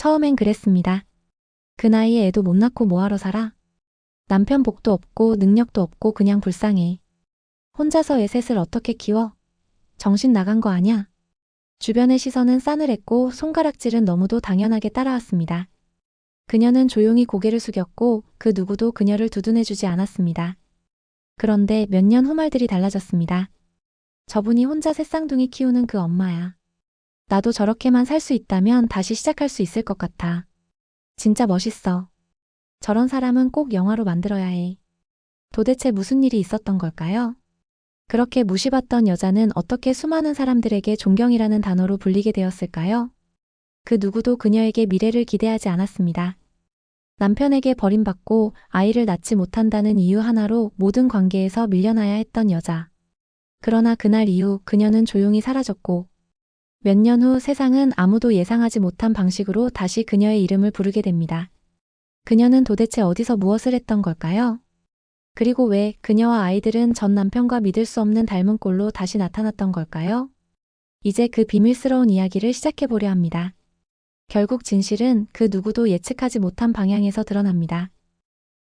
처음엔 그랬습니다. 그 나이에 애도 못 낳고 뭐하러 살아? 남편 복도 없고 능력도 없고 그냥 불쌍해. 혼자서 애 셋을 어떻게 키워? 정신 나간 거 아냐? 주변의 시선은 싸늘했고 손가락질은 너무도 당연하게 따라왔습니다. 그녀는 조용히 고개를 숙였고 그 누구도 그녀를 두둔해주지 않았습니다. 그런데 몇 년 후 말들이 달라졌습니다. 저분이 혼자 새 쌍둥이 키우는 그 엄마야. 나도 저렇게만 살 수 있다면 다시 시작할 수 있을 것 같아. 진짜 멋있어. 저런 사람은 꼭 영화로 만들어야 해. 도대체 무슨 일이 있었던 걸까요? 그렇게 무시받던 여자는 어떻게 수많은 사람들에게 존경이라는 단어로 불리게 되었을까요? 그 누구도 그녀에게 미래를 기대하지 않았습니다. 남편에게 버림받고 아이를 낳지 못한다는 이유 하나로 모든 관계에서 밀려나야 했던 여자. 그러나 그날 이후 그녀는 조용히 사라졌고 몇 년 후 세상은 아무도 예상하지 못한 방식으로 다시 그녀의 이름을 부르게 됩니다. 그녀는 도대체 어디서 무엇을 했던 걸까요? 그리고 왜 그녀와 아이들은 전 남편과 믿을 수 없는 닮은 꼴로 다시 나타났던 걸까요? 이제 그 비밀스러운 이야기를 시작해보려 합니다. 결국 진실은 그 누구도 예측하지 못한 방향에서 드러납니다.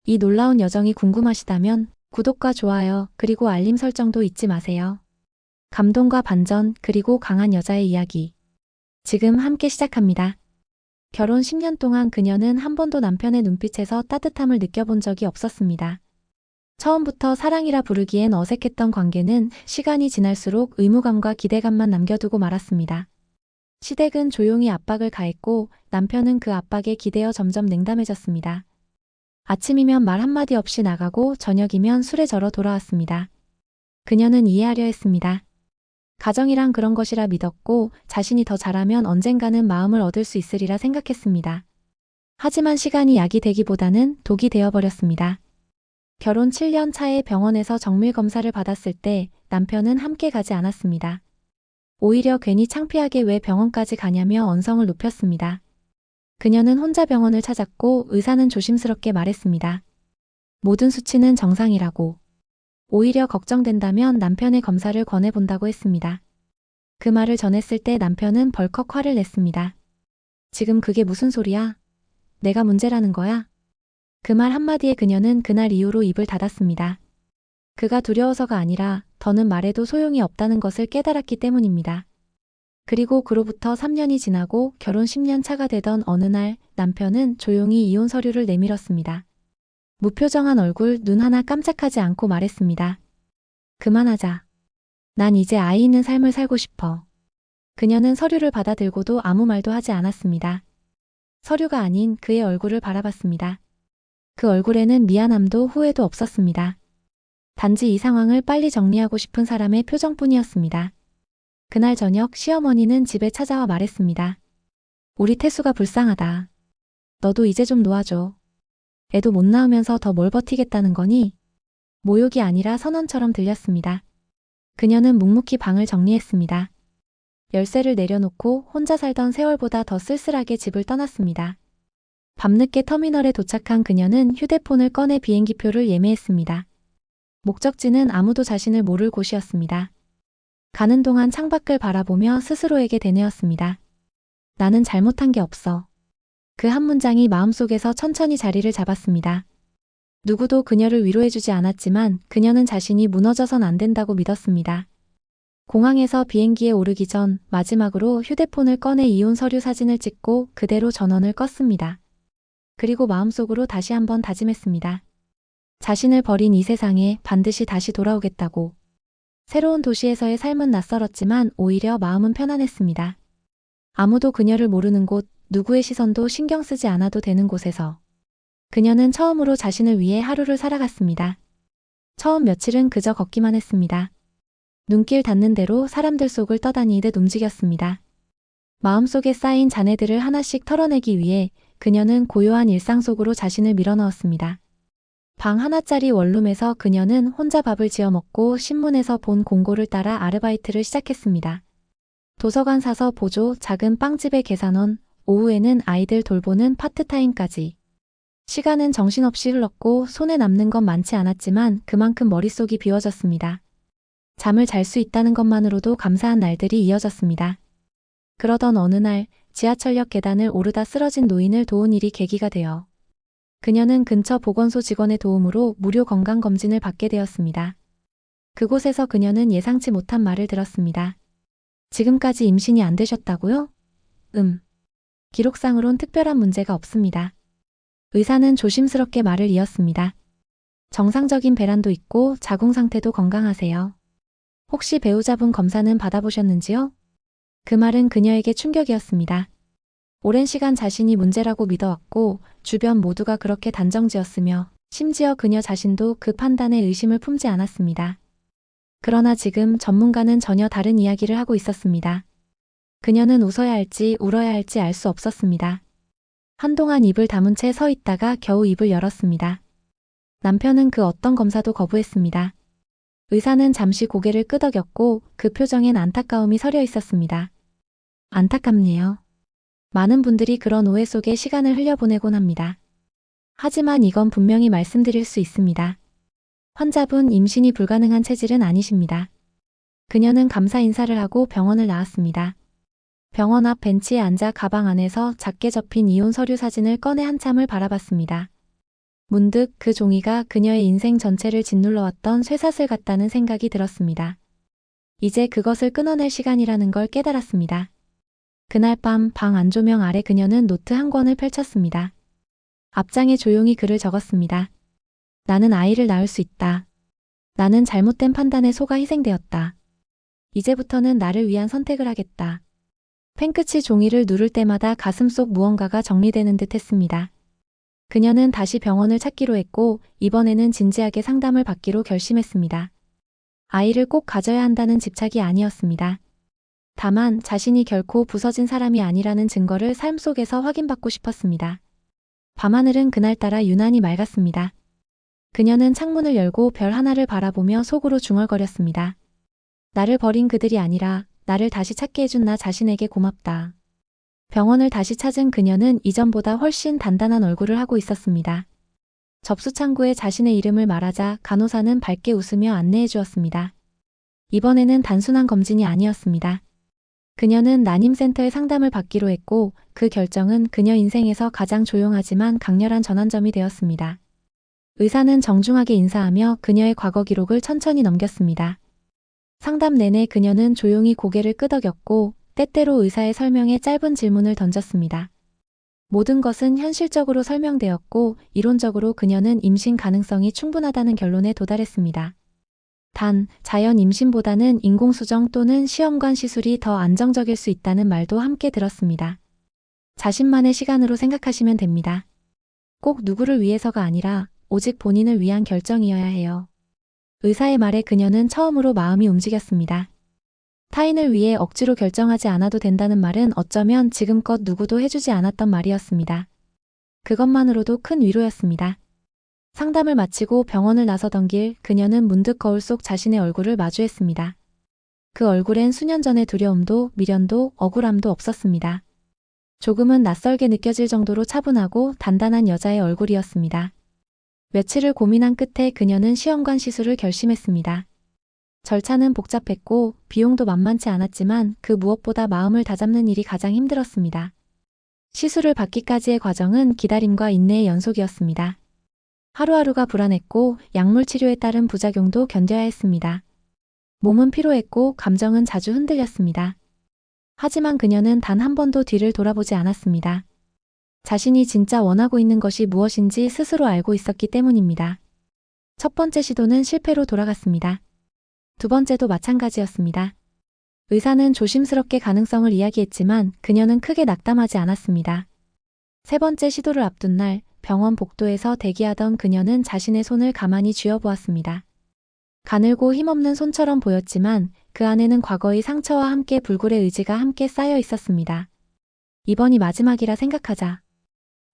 이 놀라운 여정이 궁금하시다면 구독과 좋아요 그리고 알림 설정도 잊지 마세요. 감동과 반전 그리고 강한 여자의 이야기. 지금 함께 시작합니다. 결혼 10년 동안 그녀는 한 번도 남편의 눈빛에서 따뜻함을 느껴본 적이 없었습니다. 처음부터 사랑이라 부르기엔 어색했던 관계는 시간이 지날수록 의무감과 기대감만 남겨두고 말았습니다. 시댁은 조용히 압박을 가했고 남편은 그 압박에 기대어 점점 냉담해졌습니다. 아침이면 말 한마디 없이 나가고 저녁이면 술에 절어 돌아왔습니다. 그녀는 이해하려 했습니다. 가정이란 그런 것이라 믿었고 자신이 더 잘하면 언젠가는 마음을 얻을 수 있으리라 생각했습니다. 하지만 시간이 약이 되기보다는 독이 되어버렸습니다. 결혼 7년 차에 병원에서 정밀 검사를 받았을 때 남편은 함께 가지 않았습니다. 오히려 괜히 창피하게 왜 병원까지 가냐며 언성을 높였습니다. 그녀는 혼자 병원을 찾았고 의사는 조심스럽게 말했습니다. 모든 수치는 정상이라고. 오히려 걱정된다면 남편의 검사를 권해본다고 했습니다. 그 말을 전했을 때 남편은 벌컥 화를 냈습니다. 지금 그게 무슨 소리야? 내가 문제라는 거야? 그 말 한마디에 그녀는 그날 이후로 입을 닫았습니다. 그가 두려워서가 아니라 더는 말해도 소용이 없다는 것을 깨달았기 때문입니다. 그리고 그로부터 3년이 지나고 결혼 10년 차가 되던 어느 날 남편은 조용히 이혼 서류를 내밀었습니다. 무표정한 얼굴, 눈 하나 깜짝하지 않고 말했습니다. 그만하자. 난 이제 아이 있는 삶을 살고 싶어. 그녀는 서류를 받아들고도 아무 말도 하지 않았습니다. 서류가 아닌 그의 얼굴을 바라봤습니다. 그 얼굴에는 미안함도 후회도 없었습니다. 단지 이 상황을 빨리 정리하고 싶은 사람의 표정뿐이었습니다. 그날 저녁 시어머니는 집에 찾아와 말했습니다. 우리 태수가 불쌍하다. 너도 이제 좀 놓아줘. 애도 못 낳으면서 더 뭘 버티겠다는 거니? 모욕이 아니라 선언처럼 들렸습니다. 그녀는 묵묵히 방을 정리했습니다. 열쇠를 내려놓고 혼자 살던 세월보다 더 쓸쓸하게 집을 떠났습니다. 밤늦게 터미널에 도착한 그녀는 휴대폰을 꺼내 비행기표를 예매했습니다. 목적지는 아무도 자신을 모를 곳이었습니다. 가는 동안 창밖을 바라보며 스스로에게 되뇌었습니다. 나는 잘못한 게 없어. 그 한 문장이 마음속에서 천천히 자리를 잡았습니다. 누구도 그녀를 위로해주지 않았지만 그녀는 자신이 무너져선 안 된다고 믿었습니다. 공항에서 비행기에 오르기 전 마지막으로 휴대폰을 꺼내 이혼 서류 사진을 찍고 그대로 전원을 껐습니다. 그리고 마음속으로 다시 한번 다짐했습니다. 자신을 버린 이 세상에 반드시 다시 돌아오겠다고. 새로운 도시에서의 삶은 낯설었지만 오히려 마음은 편안했습니다. 아무도 그녀를 모르는 곳, 누구의 시선도 신경 쓰지 않아도 되는 곳에서 그녀는 처음으로 자신을 위해 하루를 살아갔습니다. 처음 며칠은 그저 걷기만 했습니다. 눈길 닿는 대로 사람들 속을 떠다니듯 움직였습니다. 마음속에 쌓인 잔해들을 하나씩 털어내기 위해 그녀는 고요한 일상 속으로 자신을 밀어넣었습니다. 방 하나짜리 원룸에서 그녀는 혼자 밥을 지어 먹고 신문에서 본 공고를 따라 아르바이트를 시작했습니다. 도서관 사서 보조, 작은 빵집의 계산원, 오후에는 아이들 돌보는 파트타임까지. 시간은 정신없이 흘렀고 손에 남는 건 많지 않았지만 그만큼 머릿속이 비워졌습니다. 잠을 잘 수 있다는 것만으로도 감사한 날들이 이어졌습니다. 그러던 어느 날 지하철역 계단을 오르다 쓰러진 노인을 도운 일이 계기가 되어 그녀는 근처 보건소 직원의 도움으로 무료 건강검진을 받게 되었습니다. 그곳에서 그녀는 예상치 못한 말을 들었습니다. 지금까지 임신이 안 되셨다고요? 기록상으론 특별한 문제가 없습니다. 의사는 조심스럽게 말을 이었습니다. 정상적인 배란도 있고 자궁 상태도 건강하세요. 혹시 배우자분 검사는 받아보셨는지요? 그 말은 그녀에게 충격이었습니다. 오랜 시간 자신이 문제라고 믿어왔고 주변 모두가 그렇게 단정지었으며 심지어 그녀 자신도 그 판단에 의심을 품지 않았습니다. 그러나 지금 전문가는 전혀 다른 이야기를 하고 있었습니다. 그녀는 웃어야 할지 울어야 할지 알 수 없었습니다. 한동안 입을 다문 채 서 있다가 겨우 입을 열었습니다. 남편은 그 어떤 검사도 거부했습니다. 의사는 잠시 고개를 끄덕였고 그 표정엔 안타까움이 서려 있었습니다. 안타깝네요. 많은 분들이 그런 오해 속에 시간을 흘려보내곤 합니다. 하지만 이건 분명히 말씀드릴 수 있습니다. 환자분 임신이 불가능한 체질은 아니십니다. 그녀는 감사 인사를 하고 병원을 나왔습니다. 병원 앞 벤치에 앉아 가방 안에서 작게 접힌 이혼 서류 사진을 꺼내 한참을 바라봤습니다. 문득 그 종이가 그녀의 인생 전체를 짓눌러왔던 쇠사슬 같다는 생각이 들었습니다. 이제 그것을 끊어낼 시간이라는 걸 깨달았습니다. 그날 밤 방 안조명 아래 그녀는 노트 한 권을 펼쳤습니다. 앞장에 조용히 글을 적었습니다. 나는 아이를 낳을 수 있다. 나는 잘못된 판단에 속아 희생되었다. 이제부터는 나를 위한 선택을 하겠다. 펜끝이 종이를 누를 때마다 가슴속 무언가가 정리되는 듯 했습니다. 그녀는 다시 병원을 찾기로 했고 이번에는 진지하게 상담을 받기로 결심했습니다. 아이를 꼭 가져야 한다는 집착이 아니었습니다. 다만 자신이 결코 부서진 사람이 아니라는 증거를 삶 속에서 확인받고 싶었습니다. 밤하늘은 그날따라 유난히 맑았습니다. 그녀는 창문을 열고 별 하나를 바라보며 속으로 중얼거렸습니다. 나를 버린 그들이 아니라 나를 다시 찾게 해준 나 자신에게 고맙다. 병원을 다시 찾은 그녀는 이전보다 훨씬 단단한 얼굴을 하고 있었습니다. 접수 창구에 자신의 이름을 말하자 간호사는 밝게 웃으며 안내해 주었습니다. 이번에는 단순한 검진이 아니었습니다. 그녀는 난임센터에 상담을 받기로 했고 그 결정은 그녀 인생에서 가장 조용하지만 강렬한 전환점이 되었습니다. 의사는 정중하게 인사하며 그녀의 과거 기록을 천천히 넘겼습니다. 상담 내내 그녀는 조용히 고개를 끄덕였고 때때로 의사의 설명에 짧은 질문을 던졌습니다. 모든 것은 현실적으로 설명되었고 이론적으로 그녀는 임신 가능성이 충분하다는 결론에 도달했습니다. 단, 자연 임신보다는 인공수정 또는 시험관 시술이 더 안정적일 수 있다는 말도 함께 들었습니다. 자신만의 시간으로 생각하시면 됩니다. 꼭 누구를 위해서가 아니라 오직 본인을 위한 결정이어야 해요. 의사의 말에 그녀는 처음으로 마음이 움직였습니다. 타인을 위해 억지로 결정하지 않아도 된다는 말은 어쩌면 지금껏 누구도 해주지 않았던 말이었습니다. 그것만으로도 큰 위로였습니다. 상담을 마치고 병원을 나서던 길 그녀는 문득 거울 속 자신의 얼굴을 마주했습니다. 그 얼굴엔 수년 전의 두려움도 미련도 억울함도 없었습니다. 조금은 낯설게 느껴질 정도로 차분하고 단단한 여자의 얼굴이었습니다. 며칠을 고민한 끝에 그녀는 시험관 시술을 결심했습니다. 절차는 복잡했고 비용도 만만치 않았지만 그 무엇보다 마음을 다잡는 일이 가장 힘들었습니다. 시술을 받기까지의 과정은 기다림과 인내의 연속이었습니다. 하루하루가 불안했고 약물 치료에 따른 부작용도 견뎌야 했습니다. 몸은 피로했고 감정은 자주 흔들렸습니다. 하지만 그녀는 단 한 번도 뒤를 돌아보지 않았습니다. 자신이 진짜 원하고 있는 것이 무엇인지 스스로 알고 있었기 때문입니다. 첫 번째 시도는 실패로 돌아갔습니다. 두 번째도 마찬가지였습니다. 의사는 조심스럽게 가능성을 이야기했지만 그녀는 크게 낙담하지 않았습니다. 세 번째 시도를 앞둔 날 병원 복도에서 대기하던 그녀는 자신의 손을 가만히 쥐어보았습니다. 가늘고 힘없는 손처럼 보였지만 그 안에는 과거의 상처와 함께 불굴의 의지가 함께 쌓여 있었습니다. 이번이 마지막이라 생각하자.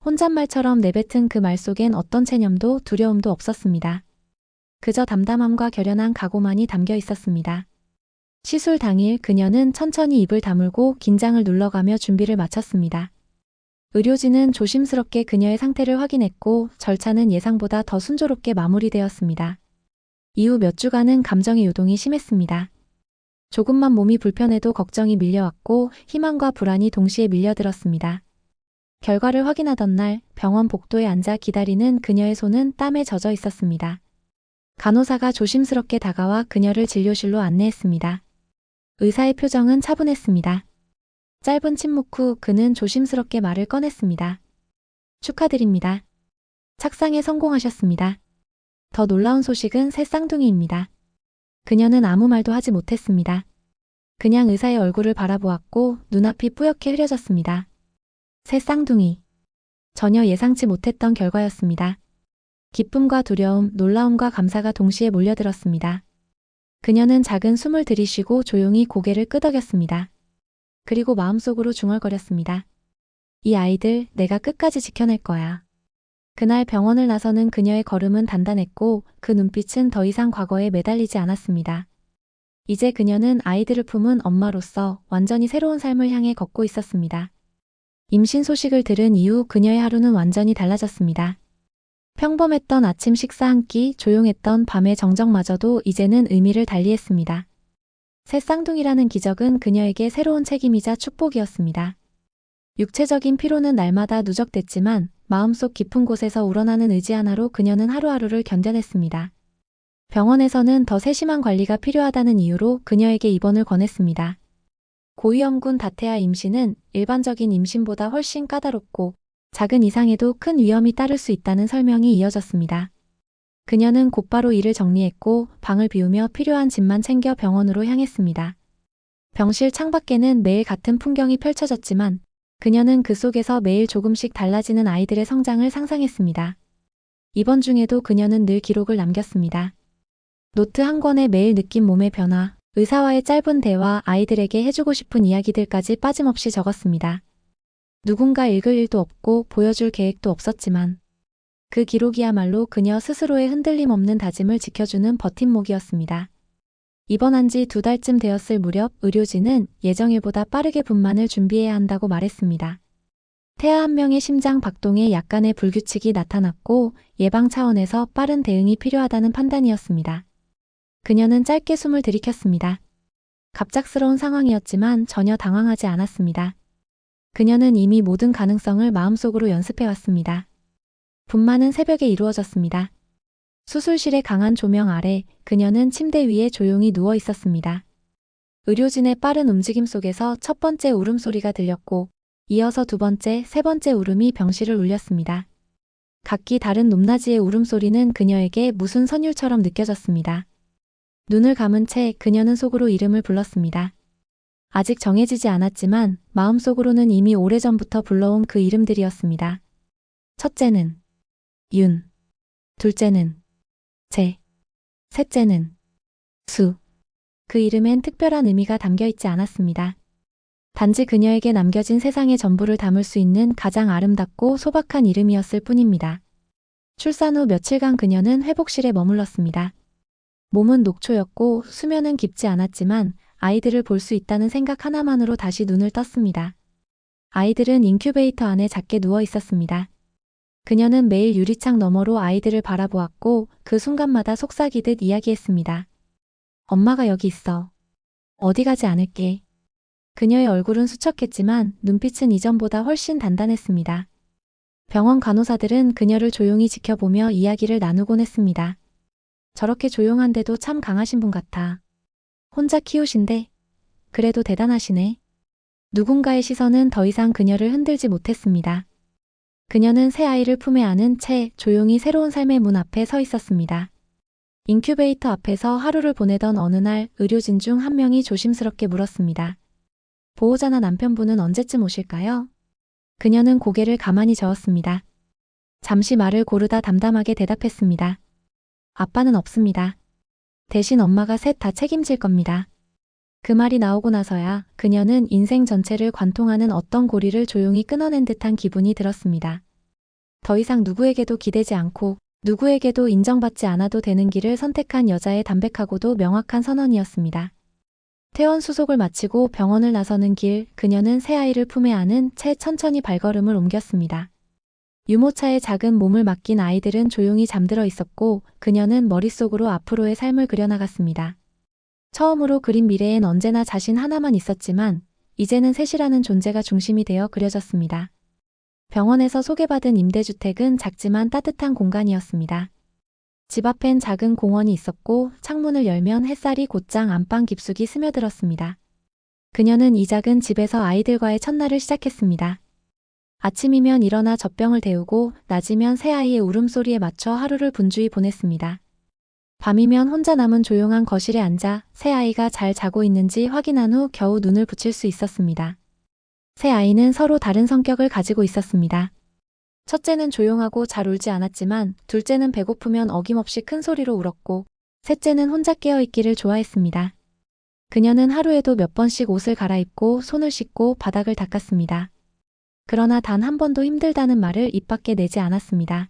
혼잣말처럼 내뱉은 그 말 속엔 어떤 체념도 두려움도 없었습니다. 그저 담담함과 결연한 각오만이 담겨 있었습니다. 시술 당일 그녀는 천천히 입을 다물고 긴장을 눌러가며 준비를 마쳤습니다. 의료진은 조심스럽게 그녀의 상태를 확인했고 절차는 예상보다 더 순조롭게 마무리되었습니다. 이후 몇 주간은 감정의 요동이 심했습니다. 조금만 몸이 불편해도 걱정이 밀려왔고 희망과 불안이 동시에 밀려들었습니다. 결과를 확인하던 날 병원 복도에 앉아 기다리는 그녀의 손은 땀에 젖어 있었습니다. 간호사가 조심스럽게 다가와 그녀를 진료실로 안내했습니다. 의사의 표정은 차분했습니다. 짧은 침묵 후 그는 조심스럽게 말을 꺼냈습니다. 축하드립니다. 착상에 성공하셨습니다. 더 놀라운 소식은 새 쌍둥이입니다. 그녀는 아무 말도 하지 못했습니다. 그냥 의사의 얼굴을 바라보았고 눈앞이 뿌옇게 흐려졌습니다. 새 쌍둥이. 전혀 예상치 못했던 결과였습니다. 기쁨과 두려움, 놀라움과 감사가 동시에 몰려들었습니다. 그녀는 작은 숨을 들이쉬고 조용히 고개를 끄덕였습니다. 그리고 마음속으로 중얼거렸습니다. 이 아이들 내가 끝까지 지켜낼 거야. 그날 병원을 나서는 그녀의 걸음은 단단했고 그 눈빛은 더 이상 과거에 매달리지 않았습니다. 이제 그녀는 아이들을 품은 엄마로서 완전히 새로운 삶을 향해 걷고 있었습니다. 임신 소식을 들은 이후 그녀의 하루는 완전히 달라졌습니다. 평범했던 아침 식사 한 끼, 조용했던 밤의 정적마저도 이제는 의미를 달리했습니다. 새 쌍둥이라는 기적은 그녀에게 새로운 책임이자 축복이었습니다. 육체적인 피로는 날마다 누적됐지만 마음속 깊은 곳에서 우러나는 의지 하나로 그녀는 하루하루를 견뎌냈습니다. 병원에서는 더 세심한 관리가 필요하다는 이유로 그녀에게 입원을 권했습니다. 고위험군 다태아 임신은 일반적인 임신보다 훨씬 까다롭고 작은 이상에도 큰 위험이 따를 수 있다는 설명이 이어졌습니다. 그녀는 곧바로 일을 정리했고 방을 비우며 필요한 짐만 챙겨 병원으로 향했습니다. 병실 창밖에는 매일 같은 풍경이 펼쳐졌지만 그녀는 그 속에서 매일 조금씩 달라지는 아이들의 성장을 상상했습니다. 입원 중에도 그녀는 늘 기록을 남겼습니다. 노트 한 권에 매일 느낀 몸의 변화, 의사와의 짧은 대화, 아이들에게 해주고 싶은 이야기들까지 빠짐없이 적었습니다. 누군가 읽을 일도 없고 보여줄 계획도 없었지만 그 기록이야말로 그녀 스스로의 흔들림 없는 다짐을 지켜주는 버팀목이었습니다. 입원한 지 2달쯤 되었을 무렵 의료진은 예정일보다 빠르게 분만을 준비해야 한다고 말했습니다. 태아 한 명의 심장 박동에 약간의 불규칙이 나타났고 예방 차원에서 빠른 대응이 필요하다는 판단이었습니다. 그녀는 짧게 숨을 들이켰습니다. 갑작스러운 상황이었지만 전혀 당황하지 않았습니다. 그녀는 이미 모든 가능성을 마음속으로 연습해왔습니다. 분만은 새벽에 이루어졌습니다. 수술실의 강한 조명 아래 그녀는 침대 위에 조용히 누워 있었습니다. 의료진의 빠른 움직임 속에서 첫 번째 울음소리가 들렸고 이어서 두 번째, 세 번째 울음이 병실을 울렸습니다. 각기 다른 높낮이의 울음소리는 그녀에게 무슨 선율처럼 느껴졌습니다. 눈을 감은 채 그녀는 속으로 이름을 불렀습니다. 아직 정해지지 않았지만 마음속으로는 이미 오래전부터 불러온 그 이름들이었습니다. 첫째는 윤, 둘째는 재, 셋째는 수. 그 이름엔 특별한 의미가 담겨 있지 않았습니다. 단지 그녀에게 남겨진 세상의 전부를 담을 수 있는 가장 아름답고 소박한 이름이었을 뿐입니다. 출산 후 며칠간 그녀는 회복실에 머물렀습니다. 몸은 녹초였고 수면은 깊지 않았지만 아이들을 볼 수 있다는 생각 하나만으로 다시 눈을 떴습니다. 아이들은 인큐베이터 안에 작게 누워 있었습니다. 그녀는 매일 유리창 너머로 아이들을 바라보았고 그 순간마다 속삭이듯 이야기했습니다. 엄마가 여기 있어. 어디 가지 않을게. 그녀의 얼굴은 수척했지만 눈빛은 이전보다 훨씬 단단했습니다. 병원 간호사들은 그녀를 조용히 지켜보며 이야기를 나누곤 했습니다. 저렇게 조용한데도 참 강하신 분 같아. 혼자 키우신데 그래도 대단하시네. 누군가의 시선은 더 이상 그녀를 흔들지 못했습니다. 그녀는 새 아이를 품에 안은 채 조용히 새로운 삶의 문 앞에 서 있었습니다. 인큐베이터 앞에서 하루를 보내던 어느 날 의료진 중 한 명이 조심스럽게 물었습니다. 보호자나 남편분은 언제쯤 오실까요? 그녀는 고개를 가만히 저었습니다. 잠시 말을 고르다 담담하게 대답했습니다. 아빠는 없습니다. 대신 엄마가 셋 다 책임질 겁니다. 그 말이 나오고 나서야 그녀는 인생 전체를 관통하는 어떤 고리를 조용히 끊어낸 듯한 기분이 들었습니다. 더 이상 누구에게도 기대지 않고 누구에게도 인정받지 않아도 되는 길을 선택한 여자의 담백하고도 명확한 선언이었습니다. 퇴원 수속을 마치고 병원을 나서는 길, 그녀는 새아이를 품에 안은 채 천천히 발걸음을 옮겼습니다. 유모차에 작은 몸을 맡긴 아이들은 조용히 잠들어 있었고 그녀는 머릿속으로 앞으로의 삶을 그려나갔습니다. 처음으로 그린 미래엔 언제나 자신 하나만 있었지만 이제는 셋이라는 존재가 중심이 되어 그려졌습니다. 병원에서 소개받은 임대주택은 작지만 따뜻한 공간이었습니다. 집 앞엔 작은 공원이 있었고 창문을 열면 햇살이 곧장 안방 깊숙이 스며들었습니다. 그녀는 이 작은 집에서 아이들과의 첫날을 시작했습니다. 아침이면 일어나 젖병을 데우고 낮이면 새아이의 울음소리에 맞춰 하루를 분주히 보냈습니다. 밤이면 혼자 남은 조용한 거실에 앉아 새아이가 잘 자고 있는지 확인한 후 겨우 눈을 붙일 수 있었습니다. 새 아이는 서로 다른 성격을 가지고 있었습니다. 첫째는 조용하고 잘 울지 않았지만 둘째는 배고프면 어김없이 큰 소리로 울었고 셋째는 혼자 깨어있기를 좋아했습니다. 그녀는 하루에도 몇 번씩 옷을 갈아입고 손을 씻고 바닥을 닦았습니다. 그러나 단 한 번도 힘들다는 말을 입 밖에 내지 않았습니다.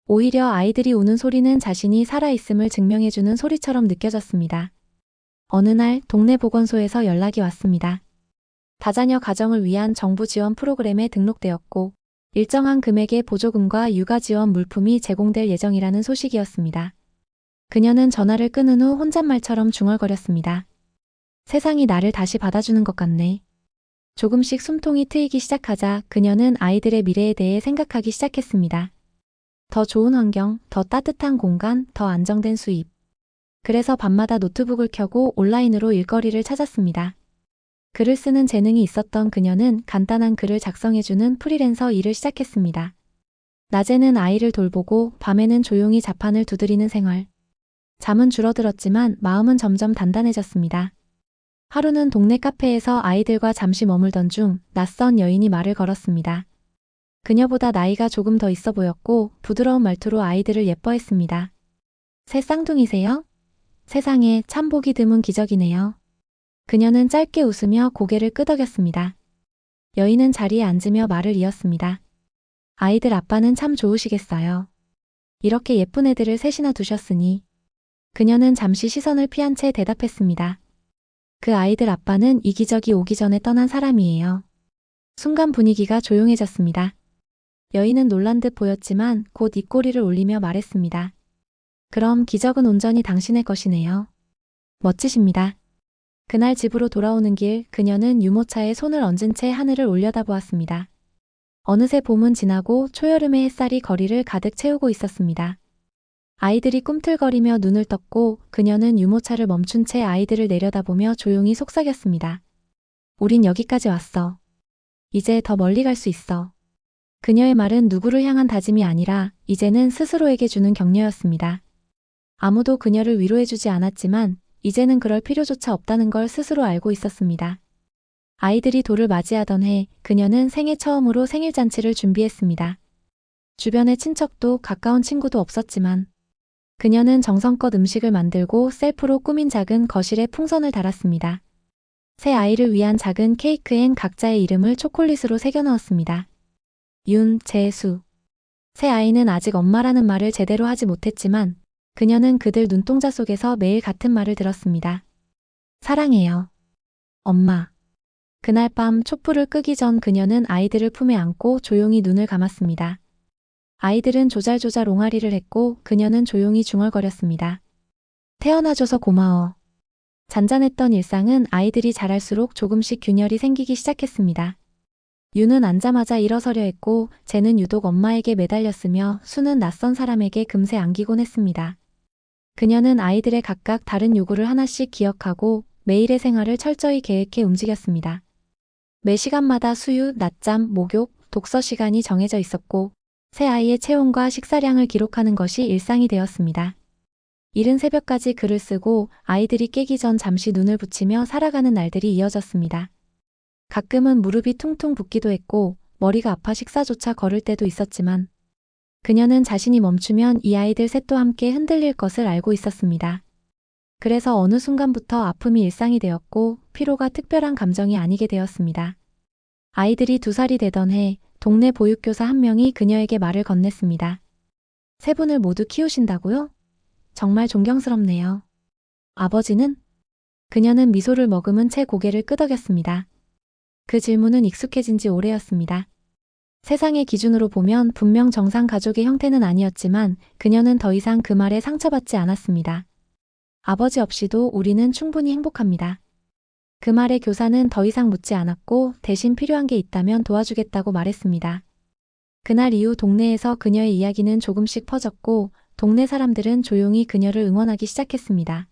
오히려 아이들이 우는 소리는 자신이 살아있음을 증명해주는 소리처럼 느껴졌습니다. 어느 날 동네 보건소에서 연락이 왔습니다. 다자녀 가정을 위한 정부 지원 프로그램에 등록되었고 일정한 금액의 보조금과 육아 지원 물품이 제공될 예정이라는 소식이었습니다. 그녀는 전화를 끊은 후 혼잣말처럼 중얼거렸습니다. 세상이 나를 다시 받아주는 것 같네. 조금씩 숨통이 트이기 시작하자 그녀는 아이들의 미래에 대해 생각하기 시작했습니다. 더 좋은 환경, 더 따뜻한 공간, 더 안정된 수입. 그래서 밤마다 노트북을 켜고 온라인으로 일거리를 찾았습니다. 글을 쓰는 재능이 있었던 그녀는 간단한 글을 작성해주는 프리랜서 일을 시작했습니다. 낮에는 아이를 돌보고 밤에는 조용히 자판을 두드리는 생활. 잠은 줄어들었지만 마음은 점점 단단해졌습니다. 하루는 동네 카페에서 아이들과 잠시 머물던 중 낯선 여인이 말을 걸었습니다. 그녀보다 나이가 조금 더 있어 보였고 부드러운 말투로 아이들을 예뻐했습니다. 새 쌍둥이세요? 세상에 참 보기 드문 기적이네요. 그녀는 짧게 웃으며 고개를 끄덕였습니다. 여인은 자리에 앉으며 말을 이었습니다. 아이들 아빠는 참 좋으시겠어요. 이렇게 예쁜 애들을 셋이나 두셨으니. 그녀는 잠시 시선을 피한 채 대답했습니다. 그 아이들 아빠는 이 기적이 오기 전에 떠난 사람이에요. 순간 분위기가 조용해졌습니다. 여인은 놀란 듯 보였지만 곧 입꼬리를 올리며 말했습니다. 그럼 기적은 온전히 당신의 것이네요. 멋지십니다. 그날 집으로 돌아오는 길 그녀는 유모차에 손을 얹은 채 하늘을 올려다보았습니다. 어느새 봄은 지나고 초여름의 햇살이 거리를 가득 채우고 있었습니다. 아이들이 꿈틀거리며 눈을 떴고 그녀는 유모차를 멈춘 채 아이들을 내려다보며 조용히 속삭였습니다. 우린 여기까지 왔어. 이제 더 멀리 갈 수 있어. 그녀의 말은 누구를 향한 다짐이 아니라 이제는 스스로에게 주는 격려였습니다. 아무도 그녀를 위로해주지 않았지만 이제는 그럴 필요조차 없다는 걸 스스로 알고 있었습니다. 아이들이 돌을 맞이하던 해 그녀는 생애 처음으로 생일잔치를 준비했습니다. 주변에 친척도 가까운 친구도 없었지만 그녀는 정성껏 음식을 만들고 셀프로 꾸민 작은 거실에 풍선을 달았습니다. 새 아이를 위한 작은 케이크엔 각자의 이름을 초콜릿으로 새겨 넣었습니다. 윤, 재수. 새 아이는 아직 엄마라는 말을 제대로 하지 못했지만 그녀는 그들 눈동자 속에서 매일 같은 말을 들었습니다. 사랑해요. 엄마. 그날 밤 촛불을 끄기 전 그녀는 아이들을 품에 안고 조용히 눈을 감았습니다. 아이들은 조잘조잘 옹알이를 했고 그녀는 조용히 중얼거렸습니다. 태어나줘서 고마워. 잔잔했던 일상은 아이들이 자랄수록 조금씩 균열이 생기기 시작했습니다. 유는 앉자마자 일어서려 했고 쟤는 유독 엄마에게 매달렸으며 수는 낯선 사람에게 금세 안기곤 했습니다. 그녀는 아이들의 각각 다른 요구를 하나씩 기억하고 매일의 생활을 철저히 계획해 움직였습니다. 매 시간마다 수유, 낮잠, 목욕, 독서 시간이 정해져 있었고 새 아이의 체온과 식사량을 기록하는 것이 일상이 되었습니다. 이른 새벽까지 글을 쓰고 아이들이 깨기 전 잠시 눈을 붙이며 살아가는 날들이 이어졌습니다. 가끔은 무릎이 퉁퉁 붓기도 했고 머리가 아파 식사조차 거를 때도 있었지만 그녀는 자신이 멈추면 이 아이들 셋도 함께 흔들릴 것을 알고 있었습니다. 그래서 어느 순간부터 아픔이 일상이 되었고 피로가 특별한 감정이 아니게 되었습니다. 아이들이 2살이 되던 해 동네 보육교사 한 명이 그녀에게 말을 건넸습니다. 세 분을 모두 키우신다고요? 정말 존경스럽네요. 아버지는? 그녀는 미소를 머금은 채 고개를 끄덕였습니다. 그 질문은 익숙해진 지 오래였습니다. 세상의 기준으로 보면 분명 정상 가족의 형태는 아니었지만 그녀는 더 이상 그 말에 상처받지 않았습니다. 아버지 없이도 우리는 충분히 행복합니다. 그 말에 교사는 더 이상 묻지 않았고 대신 필요한 게 있다면 도와주겠다고 말했습니다. 그날 이후 동네에서 그녀의 이야기는 조금씩 퍼졌고 동네 사람들은 조용히 그녀를 응원하기 시작했습니다.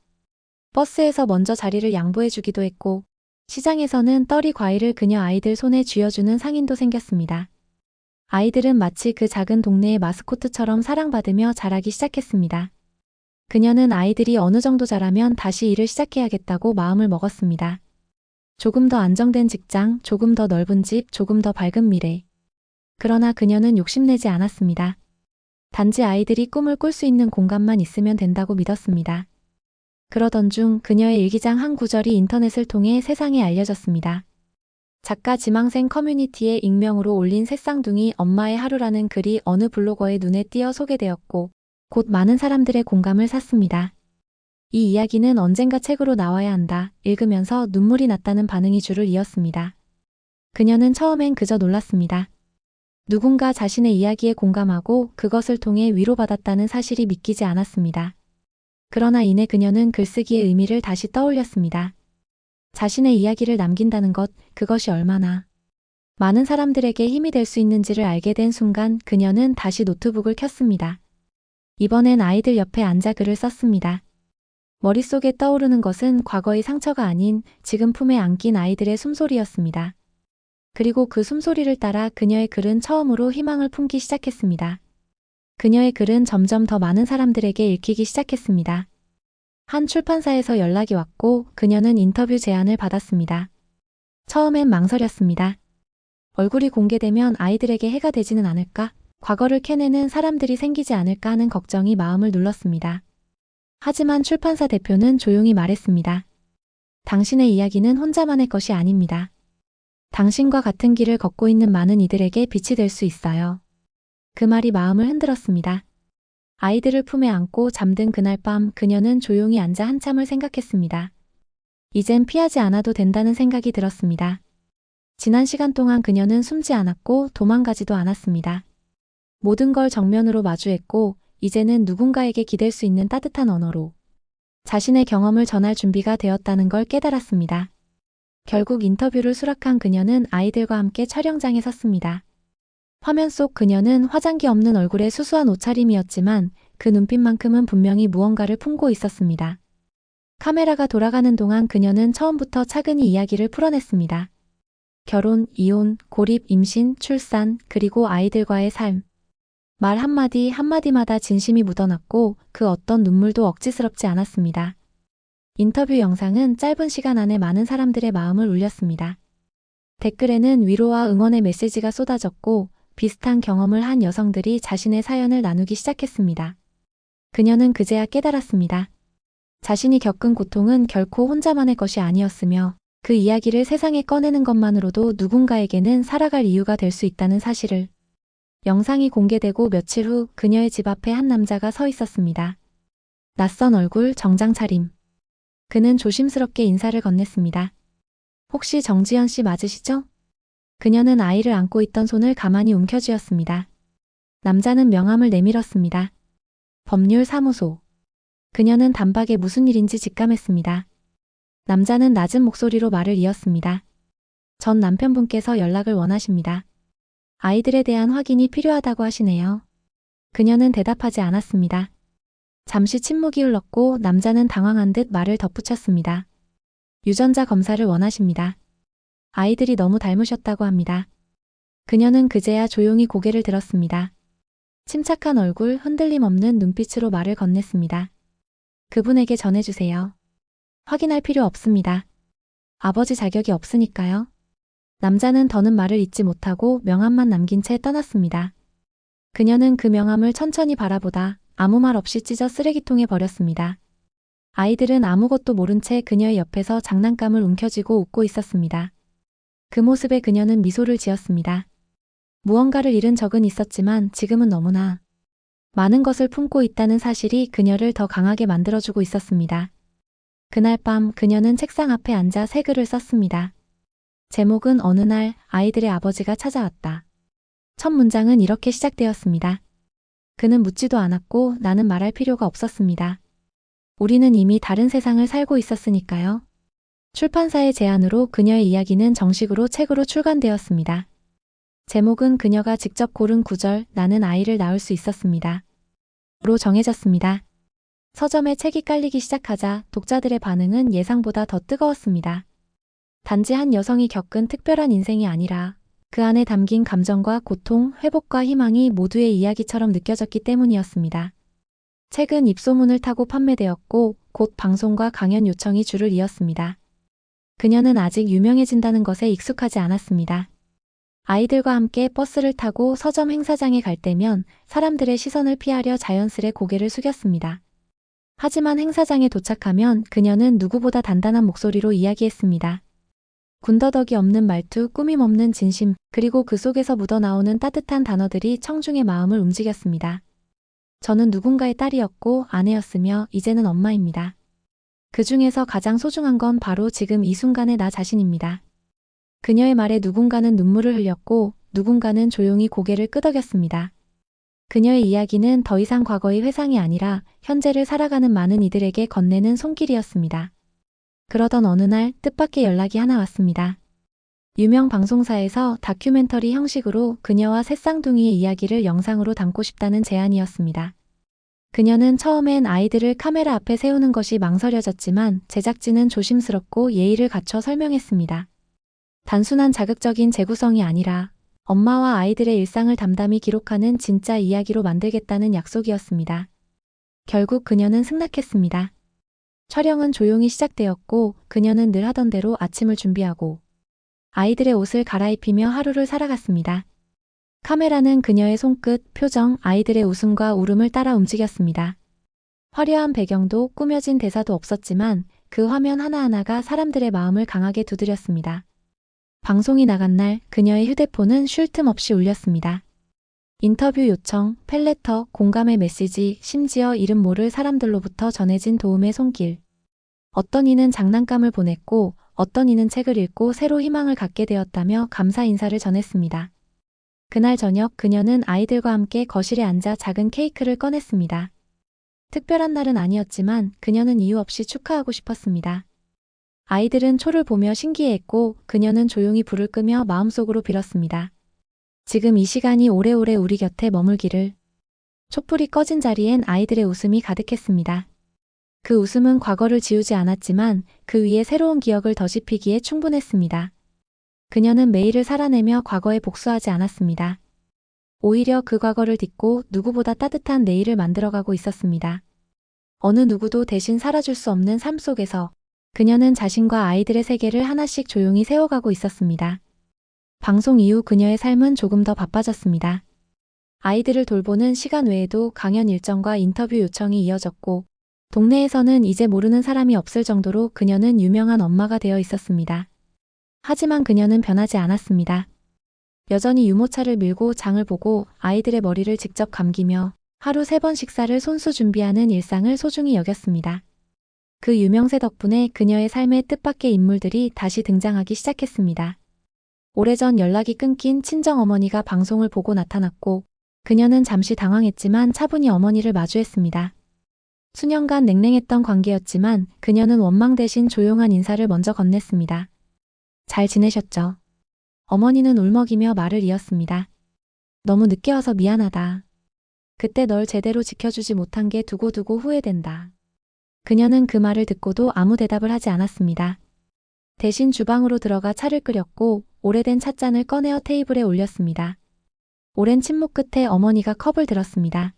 버스에서 먼저 자리를 양보해주기도 했고 시장에서는 떨이 과일을 그녀 아이들 손에 쥐어주는 상인도 생겼습니다. 아이들은 마치 그 작은 동네의 마스코트처럼 사랑받으며 자라기 시작했습니다. 그녀는 아이들이 어느 정도 자라면 다시 일을 시작해야겠다고 마음을 먹었습니다. 조금 더 안정된 직장, 조금 더 넓은 집, 조금 더 밝은 미래. 그러나 그녀는 욕심내지 않았습니다. 단지 아이들이 꿈을 꿀 수 있는 공간만 있으면 된다고 믿었습니다. 그러던 중 그녀의 일기장 한 구절이 인터넷을 통해 세상에 알려졌습니다. 작가 지망생 커뮤니티에 익명으로 올린 새쌍둥이 엄마의 하루라는 글이 어느 블로거의 눈에 띄어 소개되었고 곧 많은 사람들의 공감을 샀습니다. 이 이야기는 언젠가 책으로 나와야 한다. 읽으면서 눈물이 났다는 반응이 줄을 이었습니다. 그녀는 처음엔 그저 놀랐습니다. 누군가 자신의 이야기에 공감하고 그것을 통해 위로받았다는 사실이 믿기지 않았습니다. 그러나 이내 그녀는 글쓰기의 의미를 다시 떠올렸습니다. 자신의 이야기를 남긴다는 것, 그것이 얼마나 많은 사람들에게 힘이 될 수 있는지를 알게 된 순간 그녀는 다시 노트북을 켰습니다. 이번엔 아이들 옆에 앉아 글을 썼습니다. 머릿속에 떠오르는 것은 과거의 상처가 아닌 지금 품에 안긴 아이들의 숨소리였습니다. 그리고 그 숨소리를 따라 그녀의 글은 처음으로 희망을 품기 시작했습니다. 그녀의 글은 점점 더 많은 사람들에게 읽히기 시작했습니다. 한 출판사에서 연락이 왔고 그녀는 인터뷰 제안을 받았습니다. 처음엔 망설였습니다. 얼굴이 공개되면 아이들에게 해가 되지는 않을까? 과거를 캐내는 사람들이 생기지 않을까 하는 걱정이 마음을 눌렀습니다. 하지만 출판사 대표는 조용히 말했습니다. 당신의 이야기는 혼자만의 것이 아닙니다. 당신과 같은 길을 걷고 있는 많은 이들에게 빛이 될 수 있어요. 그 말이 마음을 흔들었습니다. 아이들을 품에 안고 잠든 그날 밤 그녀는 조용히 앉아 한참을 생각했습니다. 이젠 피하지 않아도 된다는 생각이 들었습니다. 지난 시간 동안 그녀는 숨지 않았고 도망가지도 않았습니다. 모든 걸 정면으로 마주했고 이제는 누군가에게 기댈 수 있는 따뜻한 언어로 자신의 경험을 전할 준비가 되었다는 걸 깨달았습니다. 결국 인터뷰를 수락한 그녀는 아이들과 함께 촬영장에 섰습니다. 화면 속 그녀는 화장기 없는 얼굴에 수수한 옷차림이었지만 그 눈빛만큼은 분명히 무언가를 품고 있었습니다. 카메라가 돌아가는 동안 그녀는 처음부터 차근히 이야기를 풀어냈습니다. 결혼, 이혼, 고립, 임신, 출산, 그리고 아이들과의 삶. 말 한마디 한마디마다 진심이 묻어났고 그 어떤 눈물도 억지스럽지 않았습니다. 인터뷰 영상은 짧은 시간 안에 많은 사람들의 마음을 울렸습니다. 댓글에는 위로와 응원의 메시지가 쏟아졌고 비슷한 경험을 한 여성들이 자신의 사연을 나누기 시작했습니다. 그녀는 그제야 깨달았습니다. 자신이 겪은 고통은 결코 혼자만의 것이 아니었으며 그 이야기를 세상에 꺼내는 것만으로도 누군가에게는 살아갈 이유가 될 수 있다는 사실을. 영상이 공개되고 며칠 후 그녀의 집 앞에 한 남자가 서 있었습니다. 낯선 얼굴, 정장 차림. 그는 조심스럽게 인사를 건넸습니다. 혹시 정지현 씨 맞으시죠? 그녀는 아이를 안고 있던 손을 가만히 움켜쥐었습니다. 남자는 명함을 내밀었습니다. 법률사무소. 그녀는 단박에 무슨 일인지 직감했습니다. 남자는 낮은 목소리로 말을 이었습니다. 전 남편분께서 연락을 원하십니다. 아이들에 대한 확인이 필요하다고 하시네요. 그녀는 대답하지 않았습니다. 잠시 침묵이 흘렀고 남자는 당황한 듯 말을 덧붙였습니다. 유전자 검사를 원하십니다. 아이들이 너무 닮으셨다고 합니다. 그녀는 그제야 조용히 고개를 들었습니다. 침착한 얼굴, 흔들림 없는 눈빛으로 말을 건넸습니다. 그분에게 전해주세요. 확인할 필요 없습니다. 아버지 자격이 없으니까요. 남자는 더는 말을 잇지 못하고 명함만 남긴 채 떠났습니다. 그녀는 그 명함을 천천히 바라보다 아무 말 없이 찢어 쓰레기통에 버렸습니다. 아이들은 아무것도 모른 채 그녀의 옆에서 장난감을 움켜쥐고 웃고 있었습니다. 그 모습에 그녀는 미소를 지었습니다. 무언가를 잃은 적은 있었지만 지금은 너무나 많은 것을 품고 있다는 사실이 그녀를 더 강하게 만들어주고 있었습니다. 그날 밤 그녀는 책상 앞에 앉아 새 글을 썼습니다. 제목은 어느 날 아이들의 아버지가 찾아왔다. 첫 문장은 이렇게 시작되었습니다. 그는 묻지도 않았고 나는 말할 필요가 없었습니다. 우리는 이미 다른 세상을 살고 있었으니까요. 출판사의 제안으로 그녀의 이야기는 정식으로 책으로 출간되었습니다. 제목은 그녀가 직접 고른 구절 나는 아이를 낳을 수 있었습니다. 로 정해졌습니다. 서점에 책이 깔리기 시작하자 독자들의 반응은 예상보다 더 뜨거웠습니다. 단지 한 여성이 겪은 특별한 인생이 아니라 그 안에 담긴 감정과 고통, 회복과 희망이 모두의 이야기처럼 느껴졌기 때문이었습니다. 책은 입소문을 타고 판매되었고 곧 방송과 강연 요청이 줄을 이었습니다. 그녀는 아직 유명해진다는 것에 익숙하지 않았습니다. 아이들과 함께 버스를 타고 서점 행사장에 갈 때면 사람들의 시선을 피하려 자연스레 고개를 숙였습니다. 하지만 행사장에 도착하면 그녀는 누구보다 단단한 목소리로 이야기했습니다. 군더더기 없는 말투, 꾸밈 없는 진심, 그리고 그 속에서 묻어나오는 따뜻한 단어들이 청중의 마음을 움직였습니다. 저는 누군가의 딸이었고 아내였으며 이제는 엄마입니다. 그 중에서 가장 소중한 건 바로 지금 이 순간의 나 자신입니다. 그녀의 말에 누군가는 눈물을 흘렸고 누군가는 조용히 고개를 끄덕였습니다. 그녀의 이야기는 더 이상 과거의 회상이 아니라 현재를 살아가는 많은 이들에게 건네는 손길이었습니다. 그러던 어느 날 뜻밖의 연락이 하나 왔습니다. 유명 방송사에서 다큐멘터리 형식으로 그녀와 새쌍둥이의 이야기를 영상으로 담고 싶다는 제안이었습니다. 그녀는 처음엔 아이들을 카메라 앞에 세우는 것이 망설여졌지만 제작진은 조심스럽고 예의를 갖춰 설명했습니다. 단순한 자극적인 재구성이 아니라 엄마와 아이들의 일상을 담담히 기록하는 진짜 이야기로 만들겠다는 약속이었습니다. 결국 그녀는 승낙했습니다. 촬영은 조용히 시작되었고 그녀는 늘 하던 대로 아침을 준비하고 아이들의 옷을 갈아입히며 하루를 살아갔습니다. 카메라는 그녀의 손끝, 표정, 아이들의 웃음과 울음을 따라 움직였습니다. 화려한 배경도 꾸며진 대사도 없었지만 그 화면 하나하나가 사람들의 마음을 강하게 두드렸습니다. 방송이 나간 날 그녀의 휴대폰은 쉴 틈 없이 울렸습니다. 인터뷰 요청, 팬레터, 공감의 메시지, 심지어 이름 모를 사람들로부터 전해진 도움의 손길. 어떤 이는 장난감을 보냈고 어떤 이는 책을 읽고 새로 희망을 갖게 되었다며 감사 인사를 전했습니다. 그날 저녁 그녀는 아이들과 함께 거실에 앉아 작은 케이크를 꺼냈습니다. 특별한 날은 아니었지만 그녀는 이유 없이 축하하고 싶었습니다. 아이들은 초를 보며 신기해했고 그녀는 조용히 불을 끄며 마음속으로 빌었습니다. 지금 이 시간이 오래오래 우리 곁에 머물기를. 촛불이 꺼진 자리엔 아이들의 웃음이 가득했습니다. 그 웃음은 과거를 지우지 않았지만 그 위에 새로운 기억을 덧입히기에 충분했습니다. 그녀는 매일을 살아내며 과거에 복수하지 않았습니다. 오히려 그 과거를 딛고 누구보다 따뜻한 내일을 만들어가고 있었습니다. 어느 누구도 대신 살아줄 수 없는 삶 속에서 그녀는 자신과 아이들의 세계를 하나씩 조용히 세워가고 있었습니다. 방송 이후 그녀의 삶은 조금 더 바빠졌습니다. 아이들을 돌보는 시간 외에도 강연 일정과 인터뷰 요청이 이어졌고 동네에서는 이제 모르는 사람이 없을 정도로 그녀는 유명한 엄마가 되어 있었습니다. 하지만 그녀는 변하지 않았습니다. 여전히 유모차를 밀고 장을 보고 아이들의 머리를 직접 감기며 하루 3번 식사를 손수 준비하는 일상을 소중히 여겼습니다. 그 유명세 덕분에 그녀의 삶의 뜻밖의 인물들이 다시 등장하기 시작했습니다. 오래전 연락이 끊긴 친정어머니가 방송을 보고 나타났고 그녀는 잠시 당황했지만 차분히 어머니를 마주했습니다. 수년간 냉랭했던 관계였지만 그녀는 원망 대신 조용한 인사를 먼저 건넸습니다. 잘 지내셨죠? 어머니는 울먹이며 말을 이었습니다. 너무 늦게 와서 미안하다. 그때 널 제대로 지켜주지 못한 게 두고두고 후회된다. 그녀는 그 말을 듣고도 아무 대답을 하지 않았습니다. 대신 주방으로 들어가 차를 끓였고 오래된 찻잔을 꺼내어 테이블에 올렸습니다. 오랜 침묵 끝에 어머니가 컵을 들었습니다.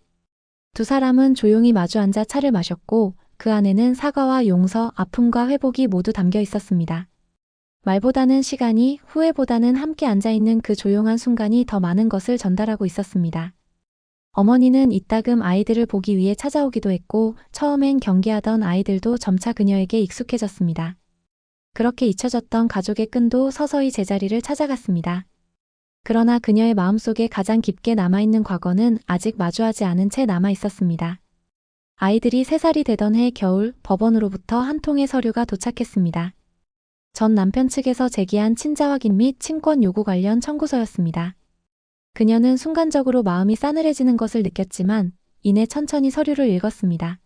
두 사람은 조용히 마주 앉아 차를 마셨고 그 안에는 사과와 용서, 아픔과 회복이 모두 담겨 있었습니다. 말보다는 시간이, 후회보다는 함께 앉아있는 그 조용한 순간이 더 많은 것을 전달하고 있었습니다. 어머니는 이따금 아이들을 보기 위해 찾아오기도 했고 처음엔 경계하던 아이들도 점차 그녀에게 익숙해졌습니다. 그렇게 잊혀졌던 가족의 끈도 서서히 제자리를 찾아갔습니다. 그러나 그녀의 마음속에 가장 깊게 남아있는 과거는 아직 마주하지 않은 채 남아있었습니다. 아이들이 3살이 되던 해 겨울 법원으로부터 한 통의 서류가 도착했습니다. 전 남편 측에서 제기한 친자 확인 및 친권 요구 관련 청구서였습니다. 그녀는 순간적으로 마음이 싸늘해지는 것을 느꼈지만 이내 천천히 서류를 읽었습니다.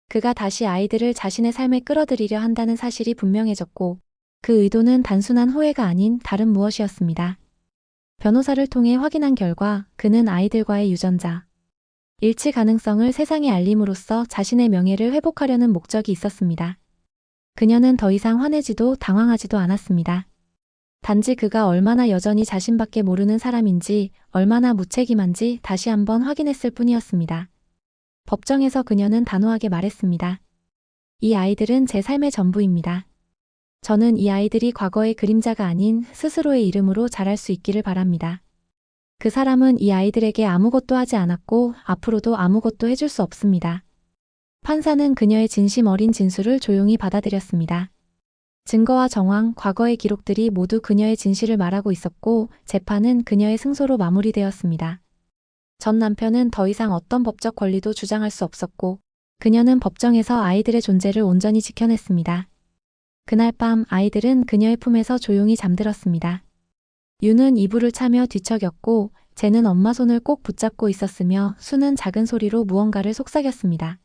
그가 다시 아이들을 자신의 삶에 끌어들이려 한다는 사실이 분명해졌고 그 의도는 단순한 호혜가 아닌 다른 무엇이었습니다. 변호사를 통해 확인한 결과 그는 아이들과의 유전자 일치 가능성을 세상에 알림으로써 자신의 명예를 회복하려는 목적이 있었습니다. 그녀는 더 이상 화내지도 당황하지도 않았습니다. 단지 그가 얼마나 여전히 자신밖에 모르는 사람인지, 얼마나 무책임한지 다시 한번 확인했을 뿐이었습니다. 법정에서 그녀는 단호하게 말했습니다. 이 아이들은 제 삶의 전부입니다. 저는 이 아이들이 과거의 그림자가 아닌 스스로의 이름으로 자랄 수 있기를 바랍니다. 그 사람은 이 아이들에게 아무것도 하지 않았고 앞으로도 아무것도 해줄 수 없습니다. 판사는 그녀의 진심 어린 진술을 조용히 받아들였습니다. 증거와 정황, 과거의 기록들이 모두 그녀의 진실을 말하고 있었고 재판은 그녀의 승소로 마무리되었습니다. 전 남편은 더 이상 어떤 법적 권리도 주장할 수 없었고 그녀는 법정에서 아이들의 존재를 온전히 지켜냈습니다. 그날 밤 아이들은 그녀의 품에서 조용히 잠들었습니다. 유는 이불을 차며 뒤척였고 쟤는 엄마 손을 꼭 붙잡고 있었으며 수는 작은 소리로 무언가를 속삭였습니다.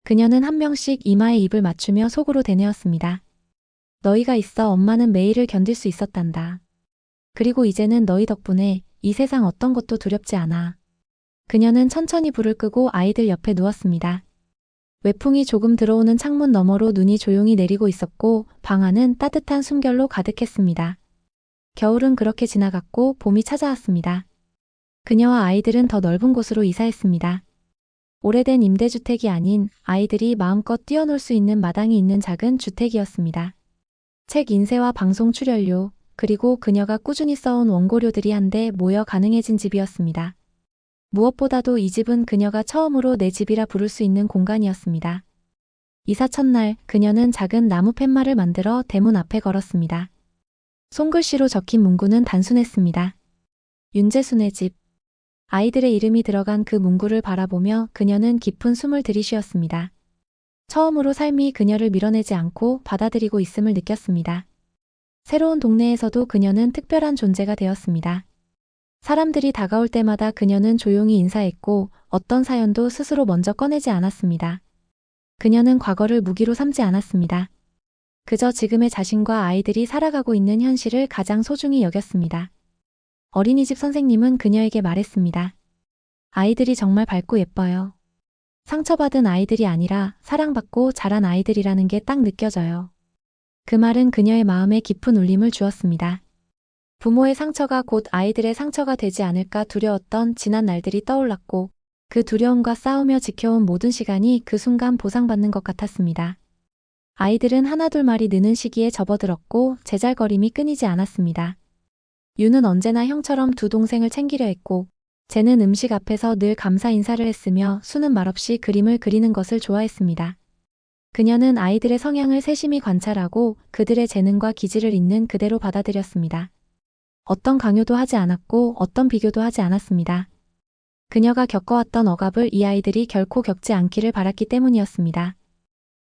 그녀는 한 명씩 이마에 입을 맞추며 속으로 되뇌었습니다. 너희가 있어 엄마는 매일을 견딜 수 있었단다. 그리고 이제는 너희 덕분에 이 세상 어떤 것도 두렵지 않아. 그녀는 천천히 불을 끄고 아이들 옆에 누웠습니다. 외풍이 조금 들어오는 창문 너머로 눈이 조용히 내리고 있었고 방 안은 따뜻한 숨결로 가득했습니다. 겨울은 그렇게 지나갔고 봄이 찾아왔습니다. 그녀와 아이들은 더 넓은 곳으로 이사했습니다. 오래된 임대주택이 아닌 아이들이 마음껏 뛰어놀 수 있는 마당이 있는 작은 주택이었습니다. 책 인쇄와 방송 출연료, 그리고 그녀가 꾸준히 써온 원고료들이 한데 모여 가능해진 집이었습니다. 무엇보다도 이 집은 그녀가 처음으로 내 집이라 부를 수 있는 공간이었습니다. 이사 첫날 그녀는 작은 나무 팻말을 만들어 대문 앞에 걸었습니다. 손글씨로 적힌 문구는 단순했습니다. 윤재순의 집. 아이들의 이름이 들어간 그 문구를 바라보며 그녀는 깊은 숨을 들이쉬었습니다. 처음으로 삶이 그녀를 밀어내지 않고 받아들이고 있음을 느꼈습니다. 새로운 동네에서도 그녀는 특별한 존재가 되었습니다. 사람들이 다가올 때마다 그녀는 조용히 인사했고 어떤 사연도 스스로 먼저 꺼내지 않았습니다. 그녀는 과거를 무기로 삼지 않았습니다. 그저 지금의 자신과 아이들이 살아가고 있는 현실을 가장 소중히 여겼습니다. 어린이집 선생님은 그녀에게 말했습니다. 아이들이 정말 밝고 예뻐요. 상처받은 아이들이 아니라 사랑받고 자란 아이들이라는 게 딱 느껴져요. 그 말은 그녀의 마음에 깊은 울림을 주었습니다. 부모의 상처가 곧 아이들의 상처가 되지 않을까 두려웠던 지난 날들이 떠올랐고 그 두려움과 싸우며 지켜온 모든 시간이 그 순간 보상받는 것 같았습니다. 아이들은 하나둘 말이 느는 시기에 접어들었고 제잘거림이 끊이지 않았습니다. 유는 언제나 형처럼 두 동생을 챙기려 했고 쟤는 음식 앞에서 늘 감사 인사를 했으며 수는 말없이 그림을 그리는 것을 좋아했습니다. 그녀는 아이들의 성향을 세심히 관찰하고 그들의 재능과 기질을 있는 그대로 받아들였습니다. 어떤 강요도 하지 않았고 어떤 비교도 하지 않았습니다. 그녀가 겪어왔던 억압을 이 아이들이 결코 겪지 않기를 바랐기 때문이었습니다.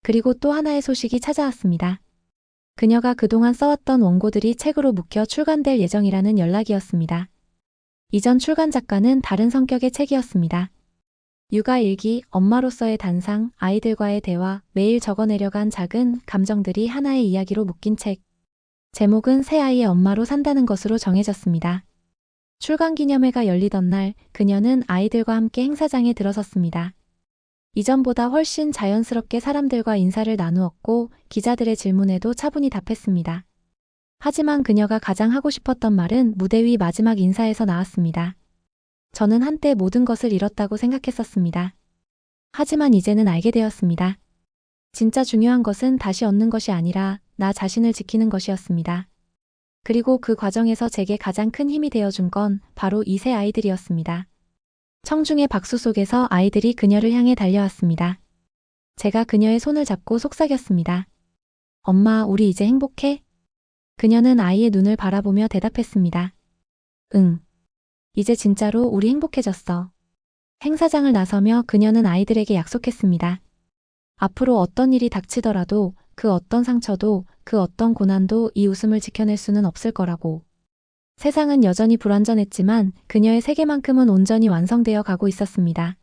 그리고 또 하나의 소식이 찾아왔습니다. 그녀가 그동안 써왔던 원고들이 책으로 묵혀 출간될 예정이라는 연락이었습니다. 이전 출간 작가는 다른 성격의 책이었습니다. 육아 일기, 엄마로서의 단상, 아이들과의 대화, 매일 적어내려간 작은 감정들이 하나의 이야기로 묶인 책. 제목은 새 아이의 엄마로 산다는 것으로 정해졌습니다. 출간 기념회가 열리던 날 그녀는 아이들과 함께 행사장에 들어섰습니다. 이전보다 훨씬 자연스럽게 사람들과 인사를 나누었고 기자들의 질문에도 차분히 답했습니다. 하지만 그녀가 가장 하고 싶었던 말은 무대 위 마지막 인사에서 나왔습니다. 저는 한때 모든 것을 잃었다고 생각했었습니다. 하지만 이제는 알게 되었습니다. 진짜 중요한 것은 다시 얻는 것이 아니라 나 자신을 지키는 것이었습니다. 그리고 그 과정에서 제게 가장 큰 힘이 되어준 건 바로 이 세 아이들이었습니다. 청중의 박수 속에서 아이들이 그녀를 향해 달려왔습니다. 제가 그녀의 손을 잡고 속삭였습니다. 엄마, 우리 이제 행복해? 그녀는 아이의 눈을 바라보며 대답했습니다. 응. 이제 진짜로 우리 행복해졌어. 행사장을 나서며 그녀는 아이들에게 약속했습니다. 앞으로 어떤 일이 닥치더라도 그 어떤 상처도 그 어떤 고난도 이 웃음을 지켜낼 수는 없을 거라고. 세상은 여전히 불완전했지만 그녀의 세계만큼은 온전히 완성되어 가고 있었습니다.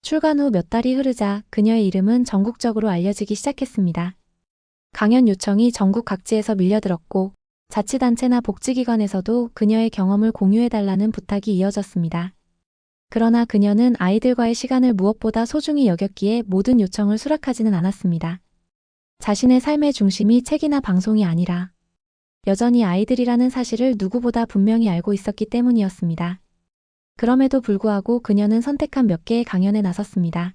출간 후 몇 달이 흐르자 그녀의 이름은 전국적으로 알려지기 시작했습니다. 강연 요청이 전국 각지에서 밀려들었고 자치단체나 복지기관에서도 그녀의 경험을 공유해달라는 부탁이 이어졌습니다. 그러나 그녀는 아이들과의 시간을 무엇보다 소중히 여겼기에 모든 요청을 수락하지는 않았습니다. 자신의 삶의 중심이 책이나 방송이 아니라 여전히 아이들이라는 사실을 누구보다 분명히 알고 있었기 때문이었습니다. 그럼에도 불구하고 그녀는 선택한 몇 개의 강연에 나섰습니다.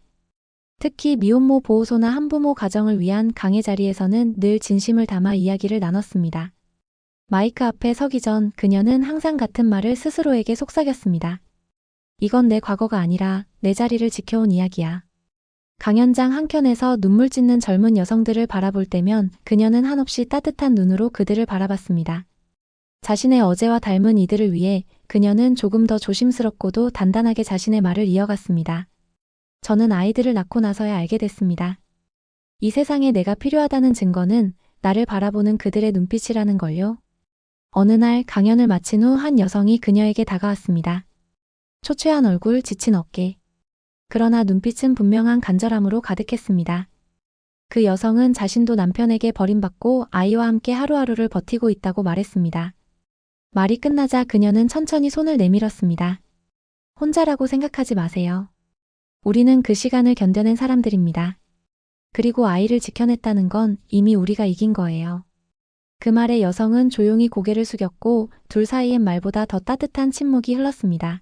특히 미혼모 보호소나 한부모 가정을 위한 강의 자리에서는 늘 진심을 담아 이야기를 나눴습니다. 마이크 앞에 서기 전 그녀는 항상 같은 말을 스스로에게 속삭였습니다. 이건 내 과거가 아니라 내 자리를 지켜온 이야기야. 강연장 한켠에서 눈물 찢는 젊은 여성들을 바라볼 때면 그녀는 한없이 따뜻한 눈으로 그들을 바라봤습니다. 자신의 어제와 닮은 이들을 위해 그녀는 조금 더 조심스럽고도 단단하게 자신의 말을 이어갔습니다. 저는 아이들을 낳고 나서야 알게 됐습니다. 이 세상에 내가 필요하다는 증거는 나를 바라보는 그들의 눈빛이라는 걸요. 어느 날 강연을 마친 후 한 여성이 그녀에게 다가왔습니다. 초췌한 얼굴, 지친 어깨. 그러나 눈빛은 분명한 간절함으로 가득했습니다. 그 여성은 자신도 남편에게 버림받고 아이와 함께 하루하루를 버티고 있다고 말했습니다. 말이 끝나자 그녀는 천천히 손을 내밀었습니다. 혼자라고 생각하지 마세요. 우리는 그 시간을 견뎌낸 사람들입니다. 그리고 아이를 지켜냈다는 건 이미 우리가 이긴 거예요. 그 말에 여성은 조용히 고개를 숙였고 둘 사이엔 말보다 더 따뜻한 침묵이 흘렀습니다.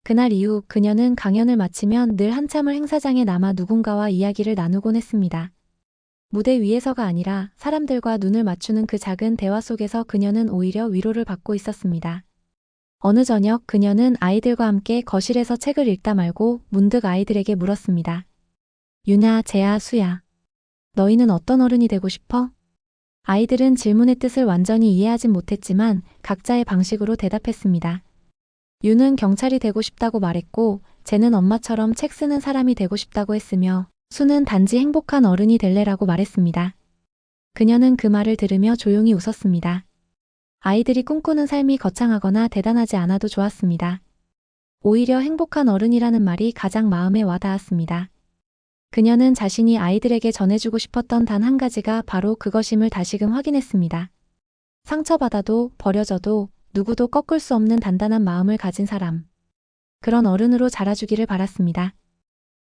그날 이후 그녀는 강연을 마치면 늘 한참을 행사장에 남아 누군가와 이야기를 나누곤 했습니다. 무대 위에서가 아니라 사람들과 눈을 맞추는 그 작은 대화 속에서 그녀는 오히려 위로를 받고 있었습니다. 어느 저녁 그녀는 아이들과 함께 거실에서 책을 읽다 말고 문득 아이들에게 물었습니다. 유나, 재아, 수야. 너희는 어떤 어른이 되고 싶어? 아이들은 질문의 뜻을 완전히 이해하진 못했지만 각자의 방식으로 대답했습니다. 유는 경찰이 되고 싶다고 말했고, 쟤는 엄마처럼 책 쓰는 사람이 되고 싶다고 했으며, 수는 단지 행복한 어른이 될래라고 말했습니다. 그녀는 그 말을 들으며 조용히 웃었습니다. 아이들이 꿈꾸는 삶이 거창하거나 대단하지 않아도 좋았습니다. 오히려 행복한 어른이라는 말이 가장 마음에 와닿았습니다. 그녀는 자신이 아이들에게 전해주고 싶었던 단 한 가지가 바로 그것임을 다시금 확인했습니다. 상처받아도 버려져도 누구도 꺾을 수 없는 단단한 마음을 가진 사람. 그런 어른으로 자라주기를 바랐습니다.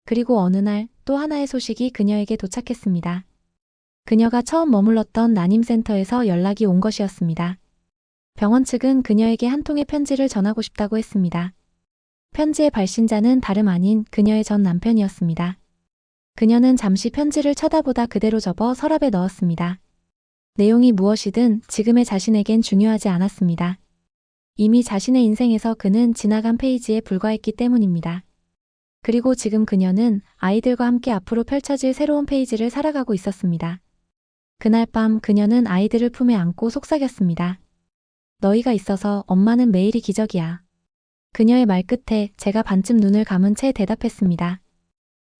그리고 어느 날 또 하나의 소식이 그녀에게 도착했습니다. 그녀가 처음 머물렀던 난임센터에서 연락이 온 것이었습니다. 병원 측은 그녀에게 한 통의 편지를 전하고 싶다고 했습니다. 편지의 발신자는 다름 아닌 그녀의 전 남편이었습니다. 그녀는 잠시 편지를 쳐다보다 그대로 접어 서랍에 넣었습니다. 내용이 무엇이든 지금의 자신에겐 중요하지 않았습니다. 이미 자신의 인생에서 그는 지나간 페이지에 불과했기 때문입니다. 그리고 지금 그녀는 아이들과 함께 앞으로 펼쳐질 새로운 페이지를 살아가고 있었습니다. 그날 밤 그녀는 아이들을 품에 안고 속삭였습니다. 너희가 있어서 엄마는 매일이 기적이야. 그녀의 말 끝에 제가 반쯤 눈을 감은 채 대답했습니다.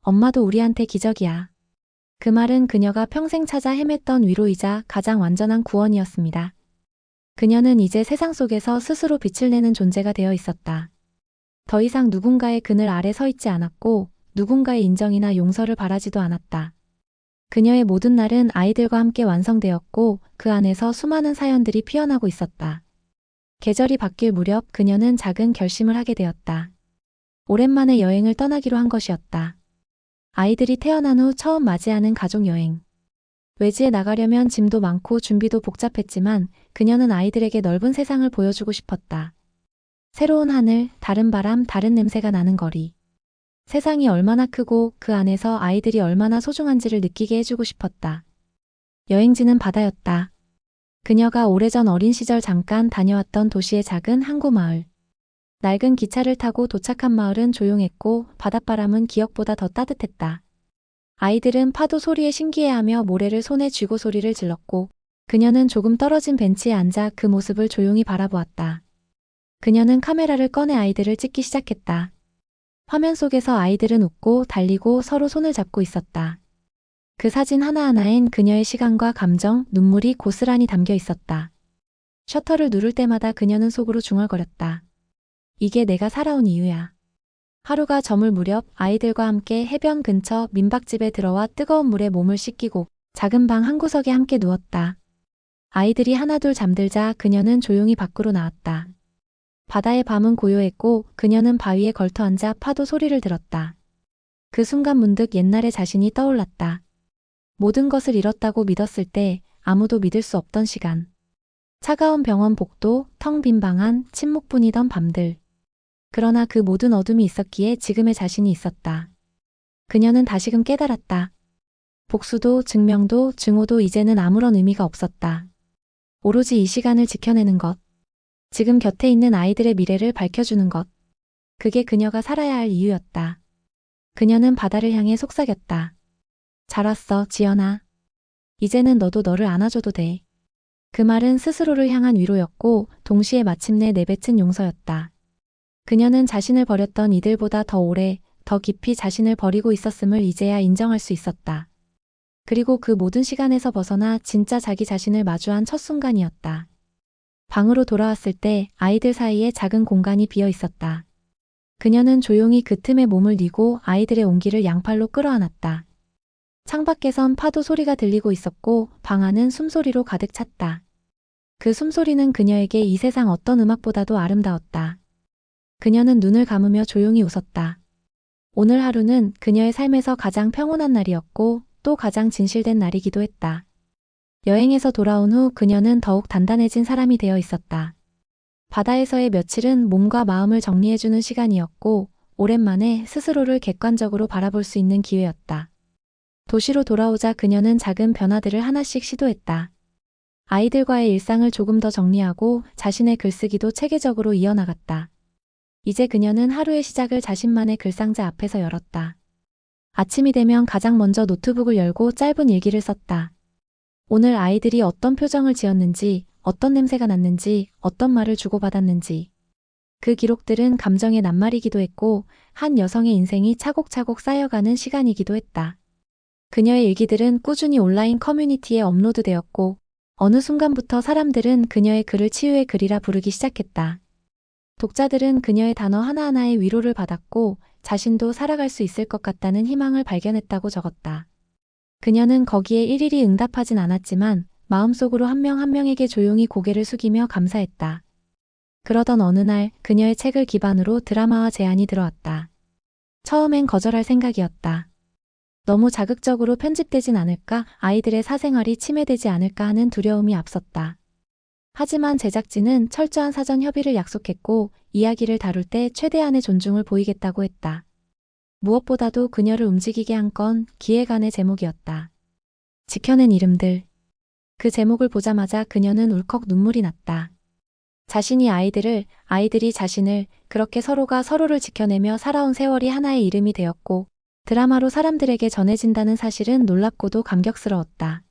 엄마도 우리한테 기적이야. 그 말은 그녀가 평생 찾아 헤맸던 위로이자 가장 완전한 구원이었습니다. 그녀는 이제 세상 속에서 스스로 빛을 내는 존재가 되어 있었다. 더 이상 누군가의 그늘 아래 서 있지 않았고 누군가의 인정이나 용서를 바라지도 않았다. 그녀의 모든 날은 아이들과 함께 완성되었고 그 안에서 수많은 사연들이 피어나고 있었다. 계절이 바뀔 무렵 그녀는 작은 결심을 하게 되었다. 오랜만에 여행을 떠나기로 한 것이었다. 아이들이 태어난 후 처음 맞이하는 가족여행. 외지에 나가려면 짐도 많고 준비도 복잡했지만 그녀는 아이들에게 넓은 세상을 보여주고 싶었다. 새로운 하늘, 다른 바람, 다른 냄새가 나는 거리. 세상이 얼마나 크고 그 안에서 아이들이 얼마나 소중한지를 느끼게 해주고 싶었다. 여행지는 바다였다. 그녀가 오래전 어린 시절 잠깐 다녀왔던 도시의 작은 항구 마을. 낡은 기차를 타고 도착한 마을은 조용했고 바닷바람은 기억보다 더 따뜻했다. 아이들은 파도 소리에 신기해하며 모래를 손에 쥐고 소리를 질렀고 그녀는 조금 떨어진 벤치에 앉아 그 모습을 조용히 바라보았다. 그녀는 카메라를 꺼내 아이들을 찍기 시작했다. 화면 속에서 아이들은 웃고 달리고 서로 손을 잡고 있었다. 그 사진 하나하나엔 그녀의 시간과 감정, 눈물이 고스란히 담겨 있었다. 셔터를 누를 때마다 그녀는 속으로 중얼거렸다. 이게 내가 살아온 이유야. 하루가 저물 무렵 아이들과 함께 해변 근처 민박집에 들어와 뜨거운 물에 몸을 씻기고 작은 방 한 구석에 함께 누웠다. 아이들이 하나둘 잠들자 그녀는 조용히 밖으로 나왔다. 바다의 밤은 고요했고 그녀는 바위에 걸터앉아 파도 소리를 들었다. 그 순간 문득 옛날의 자신이 떠올랐다. 모든 것을 잃었다고 믿었을 때 아무도 믿을 수 없던 시간. 차가운 병원 복도, 텅 빈 방 안, 침묵뿐이던 밤들. 그러나 그 모든 어둠이 있었기에 지금의 자신이 있었다. 그녀는 다시금 깨달았다. 복수도 증명도 증오도 이제는 아무런 의미가 없었다. 오로지 이 시간을 지켜내는 것. 지금 곁에 있는 아이들의 미래를 밝혀주는 것. 그게 그녀가 살아야 할 이유였다. 그녀는 바다를 향해 속삭였다. 잘 왔어, 지연아. 이제는 너도 너를 안아줘도 돼. 그 말은 스스로를 향한 위로였고 동시에 마침내 내뱉은 용서였다. 그녀는 자신을 버렸던 이들보다 더 오래, 더 깊이 자신을 버리고 있었음을 이제야 인정할 수 있었다. 그리고 그 모든 시간에서 벗어나 진짜 자기 자신을 마주한 첫 순간이었다. 방으로 돌아왔을 때 아이들 사이에 작은 공간이 비어 있었다. 그녀는 조용히 그 틈에 몸을 뉘고 아이들의 온기를 양팔로 끌어안았다. 창밖에선 파도 소리가 들리고 있었고 방 안은 숨소리로 가득 찼다. 그 숨소리는 그녀에게 이 세상 어떤 음악보다도 아름다웠다. 그녀는 눈을 감으며 조용히 웃었다. 오늘 하루는 그녀의 삶에서 가장 평온한 날이었고 또 가장 진실된 날이기도 했다. 여행에서 돌아온 후 그녀는 더욱 단단해진 사람이 되어 있었다. 바다에서의 며칠은 몸과 마음을 정리해주는 시간이었고 오랜만에 스스로를 객관적으로 바라볼 수 있는 기회였다. 도시로 돌아오자 그녀는 작은 변화들을 하나씩 시도했다. 아이들과의 일상을 조금 더 정리하고 자신의 글쓰기도 체계적으로 이어나갔다. 이제 그녀는 하루의 시작을 자신만의 글상자 앞에서 열었다. 아침이 되면 가장 먼저 노트북을 열고 짧은 일기를 썼다. 오늘 아이들이 어떤 표정을 지었는지, 어떤 냄새가 났는지, 어떤 말을 주고받았는지. 그 기록들은 감정의 낱말이기도 했고 한 여성의 인생이 차곡차곡 쌓여가는 시간이기도 했다. 그녀의 일기들은 꾸준히 온라인 커뮤니티에 업로드되었고 어느 순간부터 사람들은 그녀의 글을 치유의 글이라 부르기 시작했다. 독자들은 그녀의 단어 하나하나에 위로를 받았고 자신도 살아갈 수 있을 것 같다는 희망을 발견했다고 적었다. 그녀는 거기에 일일이 응답하진 않았지만 마음속으로 한 명 한 명에게 조용히 고개를 숙이며 감사했다. 그러던 어느 날 그녀의 책을 기반으로 드라마와 제안이 들어왔다. 처음엔 거절할 생각이었다. 너무 자극적으로 편집되진 않을까, 아이들의 사생활이 침해되지 않을까 하는 두려움이 앞섰다. 하지만 제작진은 철저한 사전 협의를 약속했고 이야기를 다룰 때 최대한의 존중을 보이겠다고 했다. 무엇보다도 그녀를 움직이게 한 건 기획안의 제목이었다. 지켜낸 이름들. 그 제목을 보자마자 그녀는 울컥 눈물이 났다. 자신이 아이들이 자신을, 그렇게 서로가 서로를 지켜내며 살아온 세월이 하나의 이름이 되었고 드라마로 사람들에게 전해진다는 사실은 놀랍고도 감격스러웠다.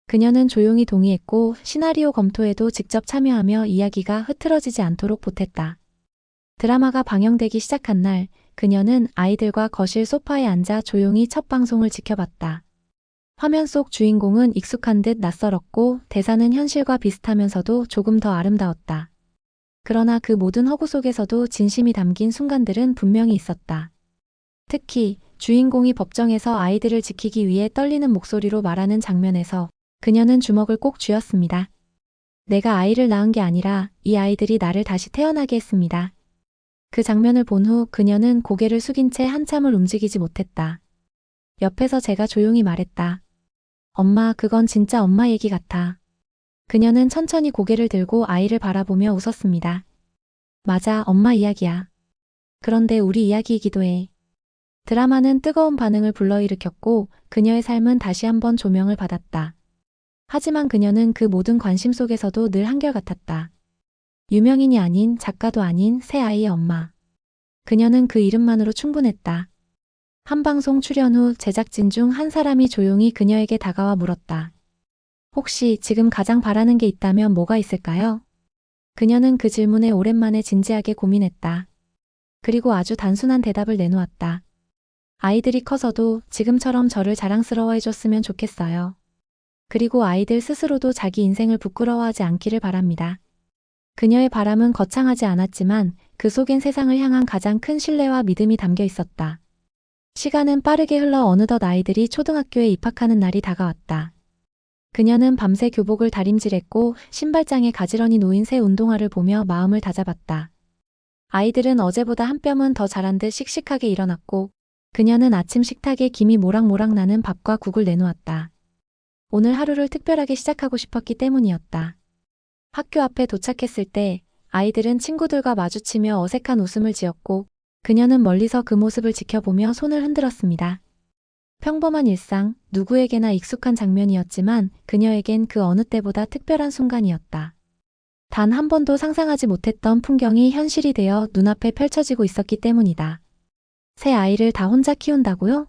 그녀는 조용히 동의했고 시나리오 검토에도 직접 참여하며 이야기가 흐트러지지 않도록 보탰다. 드라마가 방영되기 시작한 날 그녀는 아이들과 거실 소파에 앉아 조용히 첫 방송을 지켜봤다. 화면 속 주인공은 익숙한 듯 낯설었고 대사는 현실과 비슷하면서도 조금 더 아름다웠다. 그러나 그 모든 허구 속에서도 진심이 담긴 순간들은 분명히 있었다. 특히 주인공이 법정에서 아이들을 지키기 위해 떨리는 목소리로 말하는 장면에서 그녀는 주먹을 꼭 쥐었습니다. 내가 아이를 낳은 게 아니라 이 아이들이 나를 다시 태어나게 했습니다. 그 장면을 본 후 그녀는 고개를 숙인 채 한참을 움직이지 못했다. 옆에서 제가 조용히 말했다. 엄마, 그건 진짜 엄마 얘기 같아. 그녀는 천천히 고개를 들고 아이를 바라보며 웃었습니다. 맞아, 엄마 이야기야. 그런데 우리 이야기이기도 해. 드라마는 뜨거운 반응을 불러일으켰고 그녀의 삶은 다시 한번 조명을 받았다. 하지만 그녀는 그 모든 관심 속에서도 늘 한결같았다. 유명인이 아닌, 작가도 아닌 새 아이의 엄마. 그녀는 그 이름만으로 충분했다. 한 방송 출연 후 제작진 중 한 사람이 조용히 그녀에게 다가와 물었다. 혹시 지금 가장 바라는 게 있다면 뭐가 있을까요? 그녀는 그 질문에 오랜만에 진지하게 고민했다. 그리고 아주 단순한 대답을 내놓았다. 아이들이 커서도 지금처럼 저를 자랑스러워해줬으면 좋겠어요. 그리고 아이들 스스로도 자기 인생을 부끄러워하지 않기를 바랍니다. 그녀의 바람은 거창하지 않았지만 그 속엔 세상을 향한 가장 큰 신뢰와 믿음이 담겨 있었다. 시간은 빠르게 흘러 어느덧 아이들이 초등학교에 입학하는 날이 다가왔다. 그녀는 밤새 교복을 다림질했고 신발장에 가지런히 놓인 새 운동화를 보며 마음을 다잡았다. 아이들은 어제보다 한 뼘은 더 자란 듯 씩씩하게 일어났고 그녀는 아침 식탁에 김이 모락모락 나는 밥과 국을 내놓았다. 오늘 하루를 특별하게 시작하고 싶었기 때문이었다. 학교 앞에 도착했을 때 아이들은 친구들과 마주치며 어색한 웃음을 지었고 그녀는 멀리서 그 모습을 지켜보며 손을 흔들었습니다. 평범한 일상, 누구에게나 익숙한 장면이었지만 그녀에겐 그 어느 때보다 특별한 순간이었다. 단 한 번도 상상하지 못했던 풍경이 현실이 되어 눈앞에 펼쳐지고 있었기 때문이다. 새 아이를 다 혼자 키운다고요?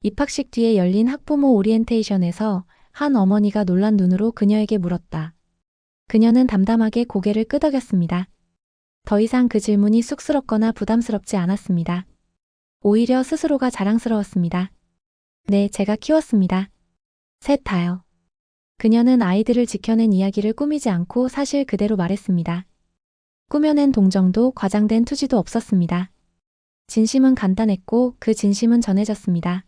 입학식 뒤에 열린 학부모 오리엔테이션에서 한 어머니가 놀란 눈으로 그녀에게 물었다. 그녀는 담담하게 고개를 끄덕였습니다. 더 이상 그 질문이 쑥스럽거나 부담스럽지 않았습니다. 오히려 스스로가 자랑스러웠습니다. 네, 제가 키웠습니다. 셋 다요. 그녀는 아이들을 지켜낸 이야기를 꾸미지 않고 사실 그대로 말했습니다. 꾸며낸 동정도 과장된 투지도 없었습니다. 진심은 간단했고 그 진심은 전해졌습니다.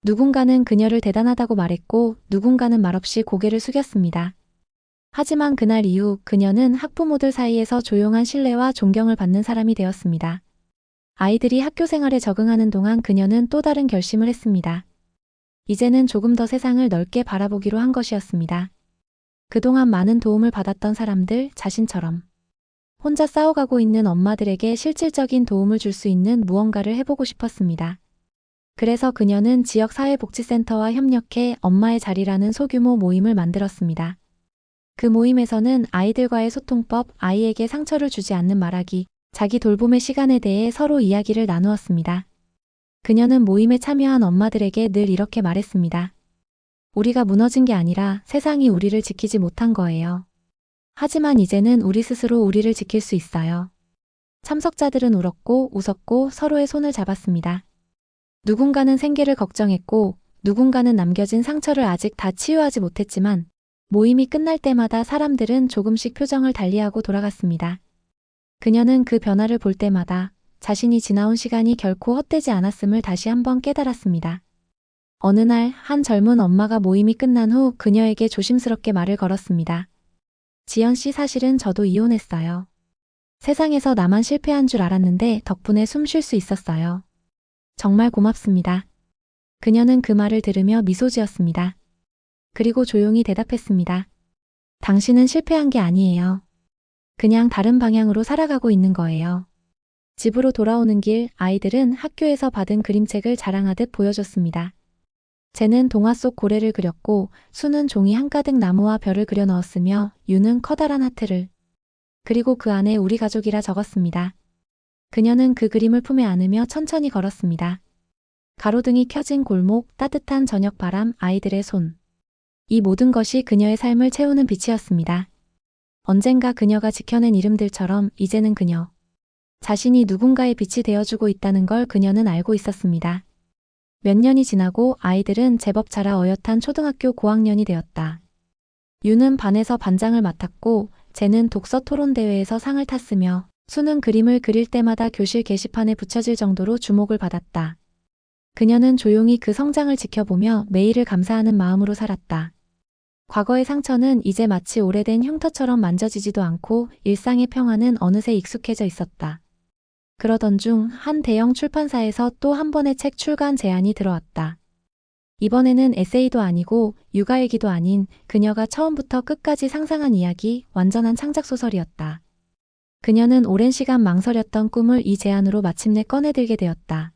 누군가는 그녀를 대단하다고 말했고 누군가는 말없이 고개를 숙였습니다. 하지만 그날 이후 그녀는 학부모들 사이에서 조용한 신뢰와 존경을 받는 사람이 되었습니다. 아이들이 학교 생활에 적응하는 동안 그녀는 또 다른 결심을 했습니다. 이제는 조금 더 세상을 넓게 바라보기로 한 것이었습니다. 그동안 많은 도움을 받았던 사람들 자신처럼 혼자 싸워가고 있는 엄마들에게 실질적인 도움을 줄 수 있는 무언가를 해보고 싶었습니다. 그래서 그녀는 지역사회복지센터와 협력해 엄마의 자리라는 소규모 모임을 만들었습니다. 그 모임에서는 아이들과의 소통법, 아이에게 상처를 주지 않는 말하기, 자기 돌봄의 시간에 대해 서로 이야기를 나누었습니다. 그녀는 모임에 참여한 엄마들에게 늘 이렇게 말했습니다. 우리가 무너진 게 아니라 세상이 우리를 지키지 못한 거예요. 하지만 이제는 우리 스스로 우리를 지킬 수 있어요. 참석자들은 울었고 웃었고 서로의 손을 잡았습니다. 누군가는 생계를 걱정했고 누군가는 남겨진 상처를 아직 다 치유하지 못했지만 모임이 끝날 때마다 사람들은 조금씩 표정을 달리하고 돌아갔습니다. 그녀는 그 변화를 볼 때마다 자신이 지나온 시간이 결코 헛되지 않았음을 다시 한번 깨달았습니다. 어느 날 한 젊은 엄마가 모임이 끝난 후 그녀에게 조심스럽게 말을 걸었습니다. 지연 씨, 사실은 저도 이혼했어요. 세상에서 나만 실패한 줄 알았는데 덕분에 숨 쉴 수 있었어요. 정말 고맙습니다. 그녀는 그 말을 들으며 미소 지었습니다. 그리고 조용히 대답했습니다. 당신은 실패한 게 아니에요. 그냥 다른 방향으로 살아가고 있는 거예요. 집으로 돌아오는 길 아이들은 학교에서 받은 그림책을 자랑하듯 보여줬습니다. 쟤는 동화 속 고래를 그렸고 수는 종이 한가득 나무와 별을 그려 넣었으며 유는 커다란 하트를 그리고 그 안에 우리 가족이라 적었습니다. 그녀는 그 그림을 품에 안으며 천천히 걸었습니다. 가로등이 켜진 골목, 따뜻한 저녁 바람, 아이들의 손. 이 모든 것이 그녀의 삶을 채우는 빛이었습니다. 언젠가 그녀가 지켜낸 이름들처럼 이제는 그녀 자신이 누군가의 빛이 되어주고 있다는 걸 그녀는 알고 있었습니다. 몇 년이 지나고 아이들은 제법 자라 어엿한 초등학교 고학년이 되었다. 유는 반에서 반장을 맡았고 쟤는 독서 토론 대회에서 상을 탔으며 수는 그림을 그릴 때마다 교실 게시판에 붙여질 정도로 주목을 받았다. 그녀는 조용히 그 성장을 지켜보며 매일을 감사하는 마음으로 살았다. 과거의 상처는 이제 마치 오래된 흉터처럼 만져지지도 않고 일상의 평화는 어느새 익숙해져 있었다. 그러던 중 한 대형 출판사에서 또 한 번의 책 출간 제안이 들어왔다. 이번에는 에세이도 아니고 육아일기도 아닌 그녀가 처음부터 끝까지 상상한 이야기, 완전한 창작소설이었다. 그녀는 오랜 시간 망설였던 꿈을 이 제안으로 마침내 꺼내들게 되었다.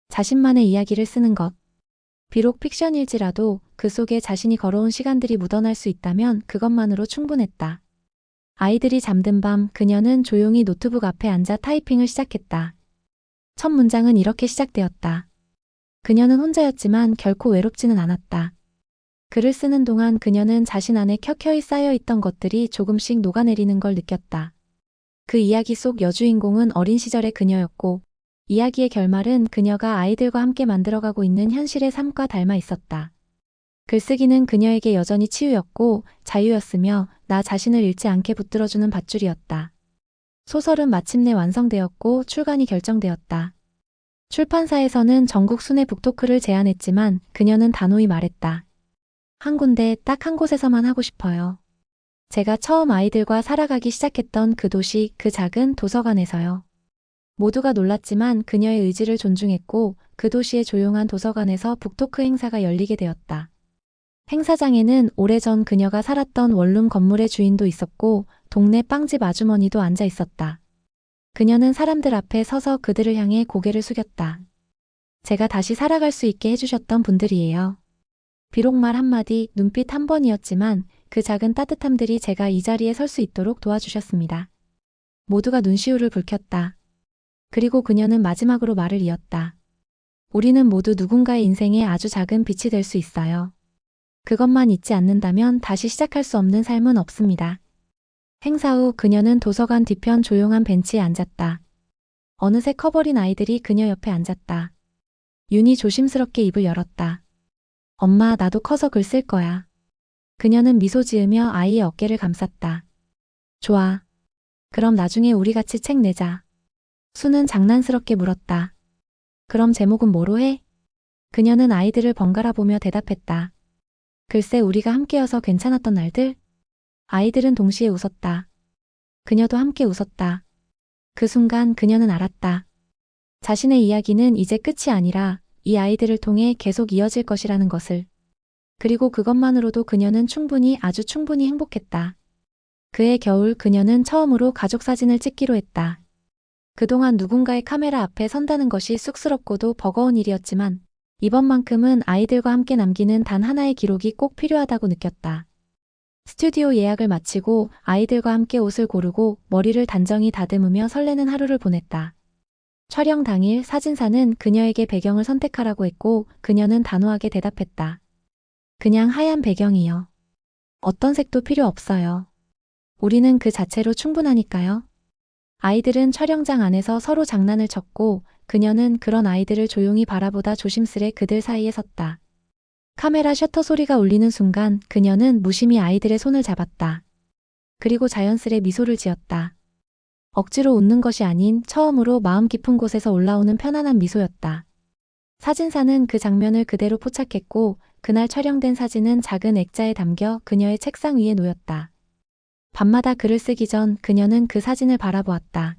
자신만의 이야기를 쓰는 것. 비록 픽션일지라도 그 속에 자신이 걸어온 시간들이 묻어날 수 있다면 그것만으로 충분했다. 아이들이 잠든 밤 그녀는 조용히 노트북 앞에 앉아 타이핑을 시작했다. 첫 문장은 이렇게 시작되었다. 그녀는 혼자였지만 결코 외롭지는 않았다. 글을 쓰는 동안 그녀는 자신 안에 켜켜이 쌓여있던 것들이 조금씩 녹아내리는 걸 느꼈다. 그 이야기 속 여주인공은 어린 시절의 그녀였고 이야기의 결말은 그녀가 아이들과 함께 만들어가고 있는 현실의 삶과 닮아 있었다. 글쓰기는 그녀에게 여전히 치유였고 자유였으며 나 자신을 잃지 않게 붙들어주는 밧줄이었다. 소설은 마침내 완성되었고 출간이 결정되었다. 출판사에서는 전국 순회 북토크를 제안했지만 그녀는 단호히 말했다. 한 군데 딱 한 곳에서만 하고 싶어요. 제가 처음 아이들과 살아가기 시작했던 그 도시, 그 작은 도서관에서요. 모두가 놀랐지만 그녀의 의지를 존중했고 그 도시의 조용한 도서관에서 북토크 행사가 열리게 되었다. 행사장에는 오래전 그녀가 살았던 원룸 건물의 주인도 있었고 동네 빵집 아주머니도 앉아 있었다. 그녀는 사람들 앞에 서서 그들을 향해 고개를 숙였다. 제가 다시 살아갈 수 있게 해주셨던 분들이에요. 비록 말 한마디, 눈빛 한 번이었지만 그 작은 따뜻함들이 제가 이 자리에 설 수 있도록 도와주셨습니다. 모두가 눈시울을 붉혔다. 그리고 그녀는 마지막으로 말을 이었다. 우리는 모두 누군가의 인생에 아주 작은 빛이 될 수 있어요. 그것만 잊지 않는다면 다시 시작할 수 없는 삶은 없습니다. 행사 후 그녀는 도서관 뒤편 조용한 벤치에 앉았다. 어느새 커버린 아이들이 그녀 옆에 앉았다. 윤이 조심스럽게 입을 열었다. 엄마, 나도 커서 글 쓸 거야. 그녀는 미소 지으며 아이의 어깨를 감쌌다. 좋아. 그럼 나중에 우리 같이 책 내자. 수는 장난스럽게 물었다. 그럼 제목은 뭐로 해? 그녀는 아이들을 번갈아 보며 대답했다. 글쎄, 우리가 함께여서 괜찮았던 날들? 아이들은 동시에 웃었다. 그녀도 함께 웃었다. 그 순간 그녀는 알았다. 자신의 이야기는 이제 끝이 아니라 이 아이들을 통해 계속 이어질 것이라는 것을. 그리고 그것만으로도 그녀는 아주 충분히 행복했다. 그해 겨울 그녀는 처음으로 가족 사진을 찍기로 했다. 그동안 누군가의 카메라 앞에 선다는 것이 쑥스럽고도 버거운 일이었지만 이번만큼은 아이들과 함께 남기는 단 하나의 기록이 꼭 필요하다고 느꼈다. 스튜디오 예약을 마치고 아이들과 함께 옷을 고르고 머리를 단정히 다듬으며 설레는 하루를 보냈다. 촬영 당일 사진사는 그녀에게 배경을 선택하라고 했고 그녀는 단호하게 대답했다. 그냥 하얀 배경이요. 어떤 색도 필요 없어요. 우리는 그 자체로 충분하니까요. 아이들은 촬영장 안에서 서로 장난을 쳤고 그녀는 그런 아이들을 조용히 바라보다 조심스레 그들 사이에 섰다. 카메라 셔터 소리가 울리는 순간 그녀는 무심히 아이들의 손을 잡았다. 그리고 자연스레 미소를 지었다. 억지로 웃는 것이 아닌 처음으로 마음 깊은 곳에서 올라오는 편안한 미소였다. 사진사는 그 장면을 그대로 포착했고 그날 촬영된 사진은 작은 액자에 담겨 그녀의 책상 위에 놓였다. 밤마다 글을 쓰기 전 그녀는 그 사진을 바라보았다.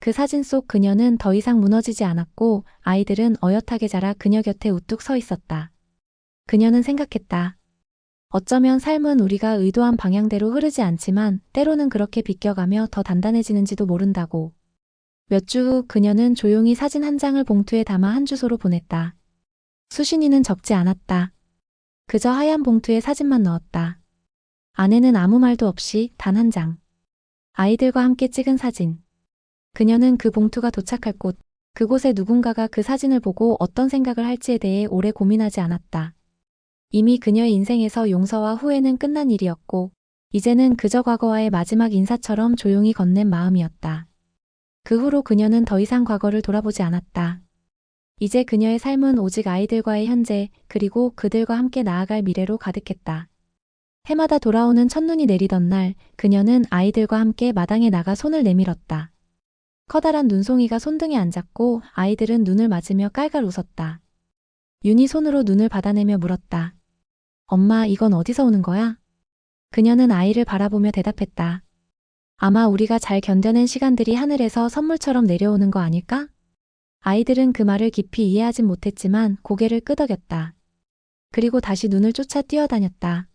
그 사진 속 그녀는 더 이상 무너지지 않았고 아이들은 어엿하게 자라 그녀 곁에 우뚝 서 있었다. 그녀는 생각했다. 어쩌면 삶은 우리가 의도한 방향대로 흐르지 않지만 때로는 그렇게 비껴가며 더 단단해지는지도 모른다고. 몇 주 후 그녀는 조용히 사진 한 장을 봉투에 담아 한 주소로 보냈다. 수신이는 적지 않았다. 그저 하얀 봉투에 사진만 넣었다. 안에는 아무 말도 없이 단 한 장. 아이들과 함께 찍은 사진. 그녀는 그 봉투가 도착할 곳, 그곳에 누군가가 그 사진을 보고 어떤 생각을 할지에 대해 오래 고민하지 않았다. 이미 그녀의 인생에서 용서와 후회는 끝난 일이었고 이제는 그저 과거와의 마지막 인사처럼 조용히 건넨 마음이었다. 그 후로 그녀는 더 이상 과거를 돌아보지 않았다. 이제 그녀의 삶은 오직 아이들과의 현재 그리고 그들과 함께 나아갈 미래로 가득했다. 해마다 돌아오는 첫눈이 내리던 날 그녀는 아이들과 함께 마당에 나가 손을 내밀었다. 커다란 눈송이가 손등에 앉았고 아이들은 눈을 맞으며 깔깔 웃었다. 윤이 손으로 눈을 받아내며 물었다. 엄마, 이건 어디서 오는 거야? 그녀는 아이를 바라보며 대답했다. 아마 우리가 잘 견뎌낸 시간들이 하늘에서 선물처럼 내려오는 거 아닐까? 아이들은 그 말을 깊이 이해하진 못했지만 고개를 끄덕였다. 그리고 다시 눈을 쫓아 뛰어다녔다.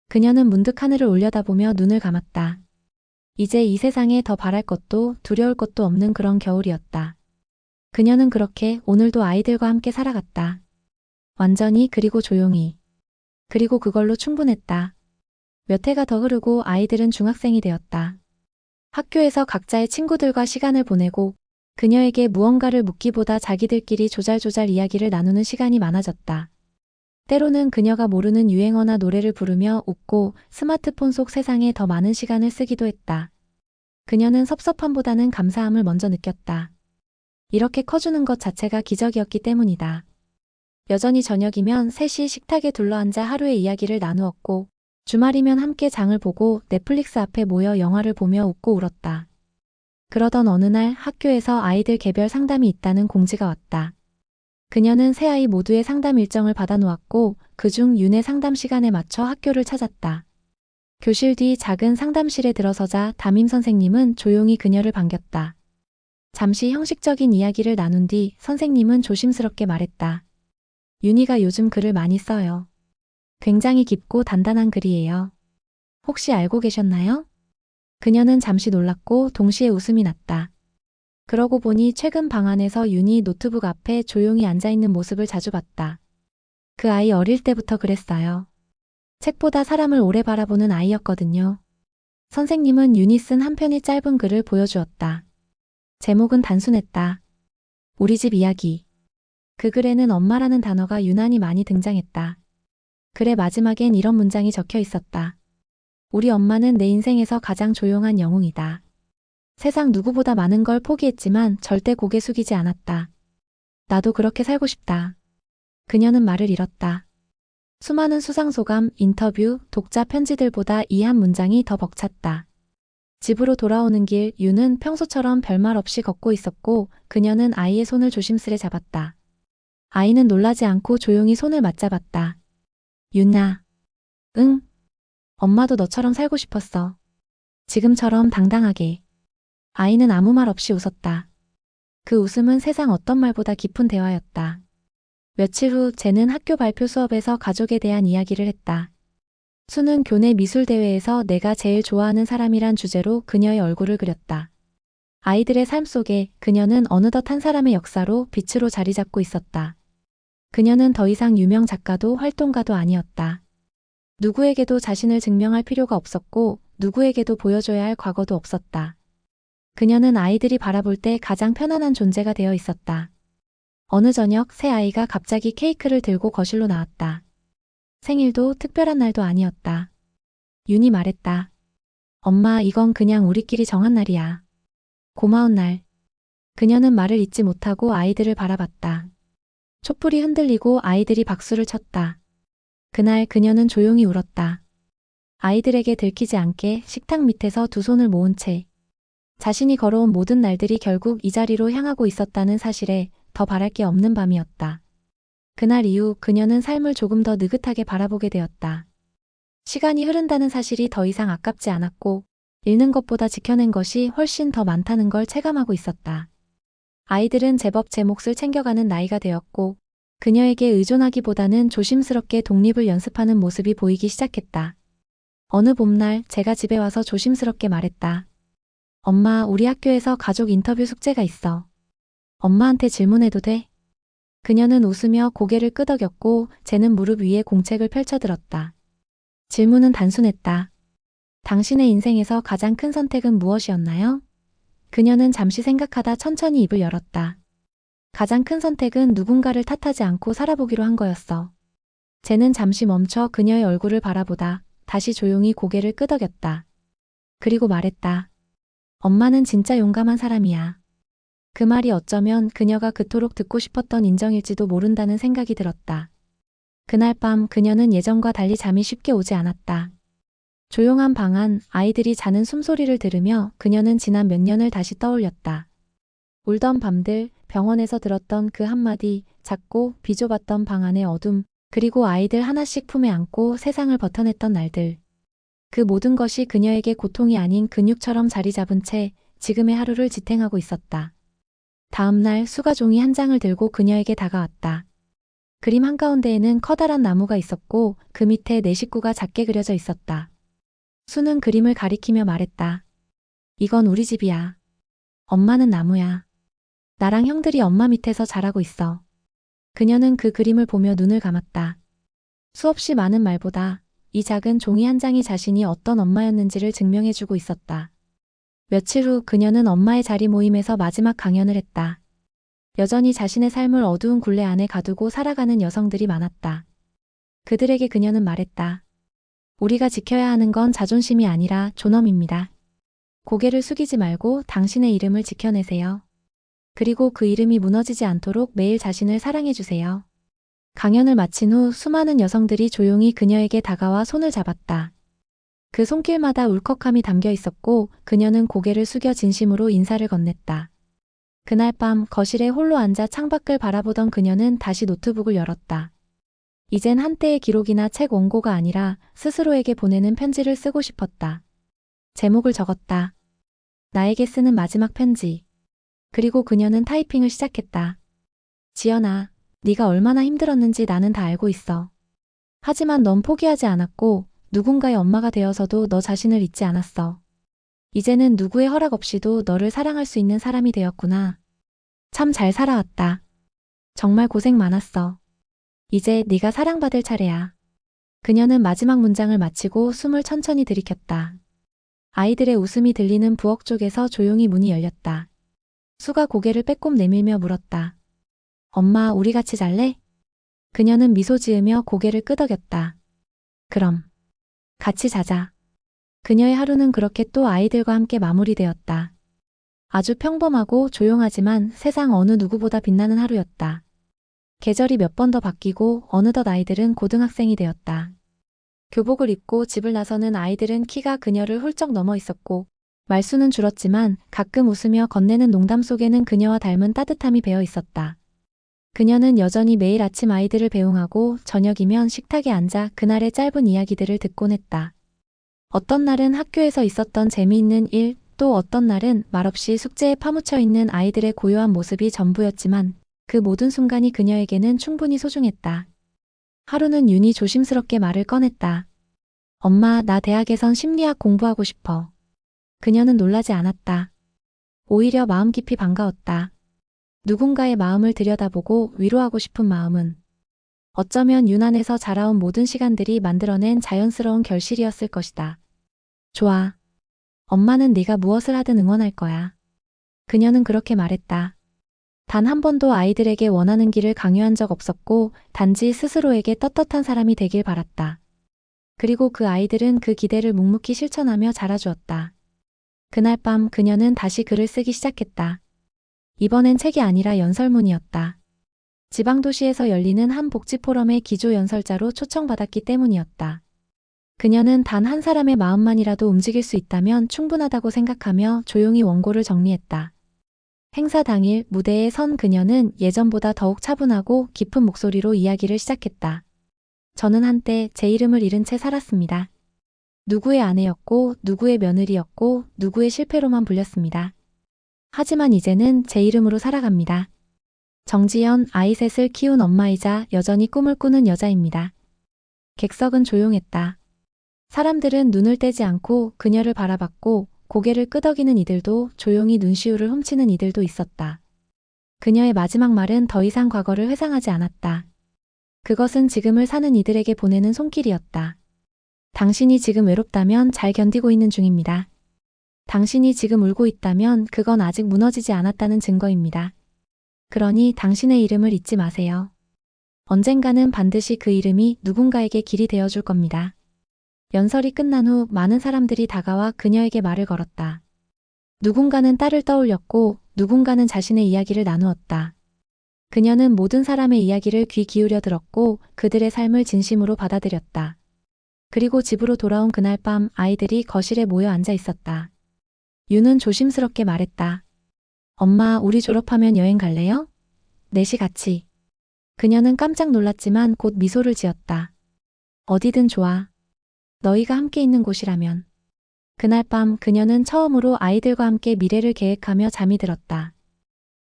그녀는 문득 하늘을 올려다보며 눈을 감았다. 이제 이 세상에 더 바랄 것도 두려울 것도 없는 그런 겨울이었다. 그녀는 그렇게 오늘도 아이들과 함께 살아갔다. 완전히 그리고 조용히. 그리고 그걸로 충분했다. 몇 해가 더 흐르고 아이들은 중학생이 되었다. 학교에서 각자의 친구들과 시간을 보내고 그녀에게 무언가를 묻기보다 자기들끼리 조잘조잘 이야기를 나누는 시간이 많아졌다. 때로는 그녀가 모르는 유행어나 노래를 부르며 웃고 스마트폰 속 세상에 더 많은 시간을 쓰기도 했다. 그녀는 섭섭함보다는 감사함을 먼저 느꼈다. 이렇게 커주는 것 자체가 기적이었기 때문이다. 여전히 저녁이면 셋이 식탁에 둘러앉아 하루의 이야기를 나누었고 주말이면 함께 장을 보고 넷플릭스 앞에 모여 영화를 보며 웃고 울었다. 그러던 어느 날 학교에서 아이들 개별 상담이 있다는 공지가 왔다. 그녀는 세 아이 모두의 상담 일정을 받아놓았고 그중 윤의 상담 시간에 맞춰 학교를 찾았다. 교실 뒤 작은 상담실에 들어서자 담임 선생님은 조용히 그녀를 반겼다. 잠시 형식적인 이야기를 나눈 뒤 선생님은 조심스럽게 말했다. 윤희가 요즘 글을 많이 써요. 굉장히 깊고 단단한 글이에요. 혹시 알고 계셨나요? 그녀는 잠시 놀랐고 동시에 웃음이 났다. 그러고 보니 최근 방 안에서 윤희 노트북 앞에 조용히 앉아있는 모습을 자주 봤다. 그 아이 어릴 때부터 그랬어요. 책보다 사람을 오래 바라보는 아이였거든요. 선생님은 윤희 쓴 한 편의 짧은 글을 보여주었다. 제목은 단순했다. 우리 집 이야기. 그 글에는 엄마라는 단어가 유난히 많이 등장했다. 글의 마지막엔 이런 문장이 적혀 있었다. 우리 엄마는 내 인생에서 가장 조용한 영웅이다. 세상 누구보다 많은 걸 포기했지만 절대 고개 숙이지 않았다. 나도 그렇게 살고 싶다. 그녀는 말을 잃었다. 수많은 수상소감, 인터뷰, 독자 편지들보다 이 한 문장이 더 벅찼다. 집으로 돌아오는 길, 윤은 평소처럼 별말 없이 걷고 있었고 그녀는 아이의 손을 조심스레 잡았다. 아이는 놀라지 않고 조용히 손을 맞잡았다. 윤아. 응. 엄마도 너처럼 살고 싶었어. 지금처럼 당당하게. 아이는 아무 말 없이 웃었다. 그 웃음은 세상 어떤 말보다 깊은 대화였다. 며칠 후 쟤는 학교 발표 수업에서 가족에 대한 이야기를 했다. 수는 교내 미술대회에서 내가 제일 좋아하는 사람이란 주제로 그녀의 얼굴을 그렸다. 아이들의 삶 속에 그녀는 어느덧 한 사람의 역사로 빛으로 자리 잡고 있었다. 그녀는 더 이상 유명 작가도 활동가도 아니었다. 누구에게도 자신을 증명할 필요가 없었고 누구에게도 보여줘야 할 과거도 없었다. 그녀는 아이들이 바라볼 때 가장 편안한 존재가 되어 있었다. 어느 저녁 새 아이가 갑자기 케이크를 들고 거실로 나왔다. 생일도 특별한 날도 아니었다. 윤이 말했다. 엄마, 이건 그냥 우리끼리 정한 날이야. 고마운 날. 그녀는 말을 잇지 못하고 아이들을 바라봤다. 촛불이 흔들리고 아이들이 박수를 쳤다. 그날 그녀는 조용히 울었다. 아이들에게 들키지 않게 식탁 밑에서 두 손을 모은 채 자신이 걸어온 모든 날들이 결국 이 자리로 향하고 있었다는 사실에 더 바랄 게 없는 밤이었다. 그날 이후 그녀는 삶을 조금 더 느긋하게 바라보게 되었다. 시간이 흐른다는 사실이 더 이상 아깝지 않았고 잃는 것보다 지켜낸 것이 훨씬 더 많다는 걸 체감하고 있었다. 아이들은 제법 제 몫을 챙겨가는 나이가 되었고 그녀에게 의존하기보다는 조심스럽게 독립을 연습하는 모습이 보이기 시작했다. 어느 봄날 제가 집에 와서 조심스럽게 말했다. 엄마, 우리 학교에서 가족 인터뷰 숙제가 있어. 엄마한테 질문해도 돼? 그녀는 웃으며 고개를 끄덕였고 쟤는 무릎 위에 공책을 펼쳐들었다. 질문은 단순했다. 당신의 인생에서 가장 큰 선택은 무엇이었나요? 그녀는 잠시 생각하다 천천히 입을 열었다. 가장 큰 선택은 누군가를 탓하지 않고 살아보기로 한 거였어. 쟤는 잠시 멈춰 그녀의 얼굴을 바라보다 다시 조용히 고개를 끄덕였다. 그리고 말했다. 엄마는 진짜 용감한 사람이야. 그 말이 어쩌면 그녀가 그토록 듣고 싶었던 인정일지도 모른다는 생각이 들었다. 그날 밤 그녀는 예전과 달리 잠이 쉽게 오지 않았다. 조용한 방 안 아이들이 자는 숨소리를 들으며 그녀는 지난 몇 년을 다시 떠올렸다. 울던 밤들, 병원에서 들었던 그 한마디, 작고 비좁았던 방 안의 어둠, 그리고 아이들 하나씩 품에 안고 세상을 버텨냈던 날들. 그 모든 것이 그녀에게 고통이 아닌 근육처럼 자리 잡은 채 지금의 하루를 지탱하고 있었다. 다음 날 수가 종이 한 장을 들고 그녀에게 다가왔다. 그림 한가운데에는 커다란 나무가 있었고 그 밑에 네 식구가 작게 그려져 있었다. 수는 그림을 가리키며 말했다. 이건 우리 집이야. 엄마는 나무야. 나랑 형들이 엄마 밑에서 자라고 있어. 그녀는 그 그림을 보며 눈을 감았다. 수없이 많은 말보다 이 작은 종이 한 장이 자신이 어떤 엄마였는지를 증명해주고 있었다. 며칠 후 그녀는 엄마의 자리 모임에서 마지막 강연을 했다. 여전히 자신의 삶을 어두운 굴레 안에 가두고 살아가는 여성들이 많았다. 그들에게 그녀는 말했다. 우리가 지켜야 하는 건 자존심이 아니라 존엄입니다. 고개를 숙이지 말고 당신의 이름을 지켜내세요. 그리고 그 이름이 무너지지 않도록 매일 자신을 사랑해주세요. 강연을 마친 후 수많은 여성들이 조용히 그녀에게 다가와 손을 잡았다. 그 손길마다 울컥함이 담겨 있었고 그녀는 고개를 숙여 진심으로 인사를 건넸다. 그날 밤 거실에 홀로 앉아 창밖을 바라보던 그녀는 다시 노트북을 열었다. 이젠 한때의 기록이나 책 원고가 아니라 스스로에게 보내는 편지를 쓰고 싶었다. 제목을 적었다. 나에게 쓰는 마지막 편지. 그리고 그녀는 타이핑을 시작했다. 지연아, 네가 얼마나 힘들었는지 나는 다 알고 있어. 하지만 넌 포기하지 않았고 누군가의 엄마가 되어서도 너 자신을 잊지 않았어. 이제는 누구의 허락 없이도 너를 사랑할 수 있는 사람이 되었구나. 참 잘 살아왔다. 정말 고생 많았어. 이제 네가 사랑받을 차례야. 그녀는 마지막 문장을 마치고 숨을 천천히 들이켰다. 아이들의 웃음이 들리는 부엌 쪽에서 조용히 문이 열렸다. 수가 고개를 빼꼼 내밀며 물었다. 엄마, 우리 같이 잘래? 그녀는 미소 지으며 고개를 끄덕였다. 그럼. 같이 자자. 그녀의 하루는 그렇게 또 아이들과 함께 마무리되었다. 아주 평범하고 조용하지만 세상 어느 누구보다 빛나는 하루였다. 계절이 몇 번 더 바뀌고 어느덧 아이들은 고등학생이 되었다. 교복을 입고 집을 나서는 아이들은 키가 그녀를 훌쩍 넘어 있었고 말수는 줄었지만 가끔 웃으며 건네는 농담 속에는 그녀와 닮은 따뜻함이 배어 있었다. 그녀는 여전히 매일 아침 아이들을 배웅하고 저녁이면 식탁에 앉아 그날의 짧은 이야기들을 듣곤 했다. 어떤 날은 학교에서 있었던 재미있는 일, 또 어떤 날은 말없이 숙제에 파묻혀 있는 아이들의 고요한 모습이 전부였지만 그 모든 순간이 그녀에게는 충분히 소중했다. 하루는 윤이 조심스럽게 말을 꺼냈다. 엄마, 나 대학에선 심리학 공부하고 싶어. 그녀는 놀라지 않았다. 오히려 마음 깊이 반가웠다. 누군가의 마음을 들여다보고 위로하고 싶은 마음은 어쩌면 윤 안에서 자라온 모든 시간들이 만들어낸 자연스러운 결실이었을 것이다. 좋아. 엄마는 네가 무엇을 하든 응원할 거야. 그녀는 그렇게 말했다. 단 한 번도 아이들에게 원하는 길을 강요한 적 없었고 단지 스스로에게 떳떳한 사람이 되길 바랐다. 그리고 그 아이들은 그 기대를 묵묵히 실천하며 자라주었다. 그날 밤 그녀는 다시 글을 쓰기 시작했다. 이번엔 책이 아니라 연설문이었다. 지방도시에서 열리는 한 복지 포럼의 기조 연설자로 초청받았기 때문이었다. 그녀는 단 한 사람의 마음만이라도 움직일 수 있다면 충분하다고 생각하며 조용히 원고를 정리했다. 행사 당일 무대에 선 그녀는 예전보다 더욱 차분하고 깊은 목소리로 이야기를 시작했다. 저는 한때 제 이름을 잃은 채 살았습니다. 누구의 아내였고 누구의 며느리였고 누구의 실패로만 불렸습니다. 하지만 이제는 제 이름으로 살아갑니다. 정지연, 아이 셋을 키운 엄마이자 여전히 꿈을 꾸는 여자입니다. 객석은 조용했다. 사람들은 눈을 떼지 않고 그녀를 바라봤고 고개를 끄덕이는 이들도 조용히 눈시울을 훔치는 이들도 있었다. 그녀의 마지막 말은 더 이상 과거를 회상하지 않았다. 그것은 지금을 사는 이들에게 보내는 손길이었다. 당신이 지금 외롭다면 잘 견디고 있는 중입니다. 당신이 지금 울고 있다면 그건 아직 무너지지 않았다는 증거입니다. 그러니 당신의 이름을 잊지 마세요. 언젠가는 반드시 그 이름이 누군가에게 길이 되어줄 겁니다. 연설이 끝난 후 많은 사람들이 다가와 그녀에게 말을 걸었다. 누군가는 딸을 떠올렸고 누군가는 자신의 이야기를 나누었다. 그녀는 모든 사람의 이야기를 귀 기울여 들었고 그들의 삶을 진심으로 받아들였다. 그리고 집으로 돌아온 그날 밤 아이들이 거실에 모여 앉아 있었다. 윤은 조심스럽게 말했다. 엄마, 우리 졸업하면 여행 갈래요? 넷이 같이. 그녀는 깜짝 놀랐지만 곧 미소를 지었다. 어디든 좋아. 너희가 함께 있는 곳이라면. 그날 밤 그녀는 처음으로 아이들과 함께 미래를 계획하며 잠이 들었다.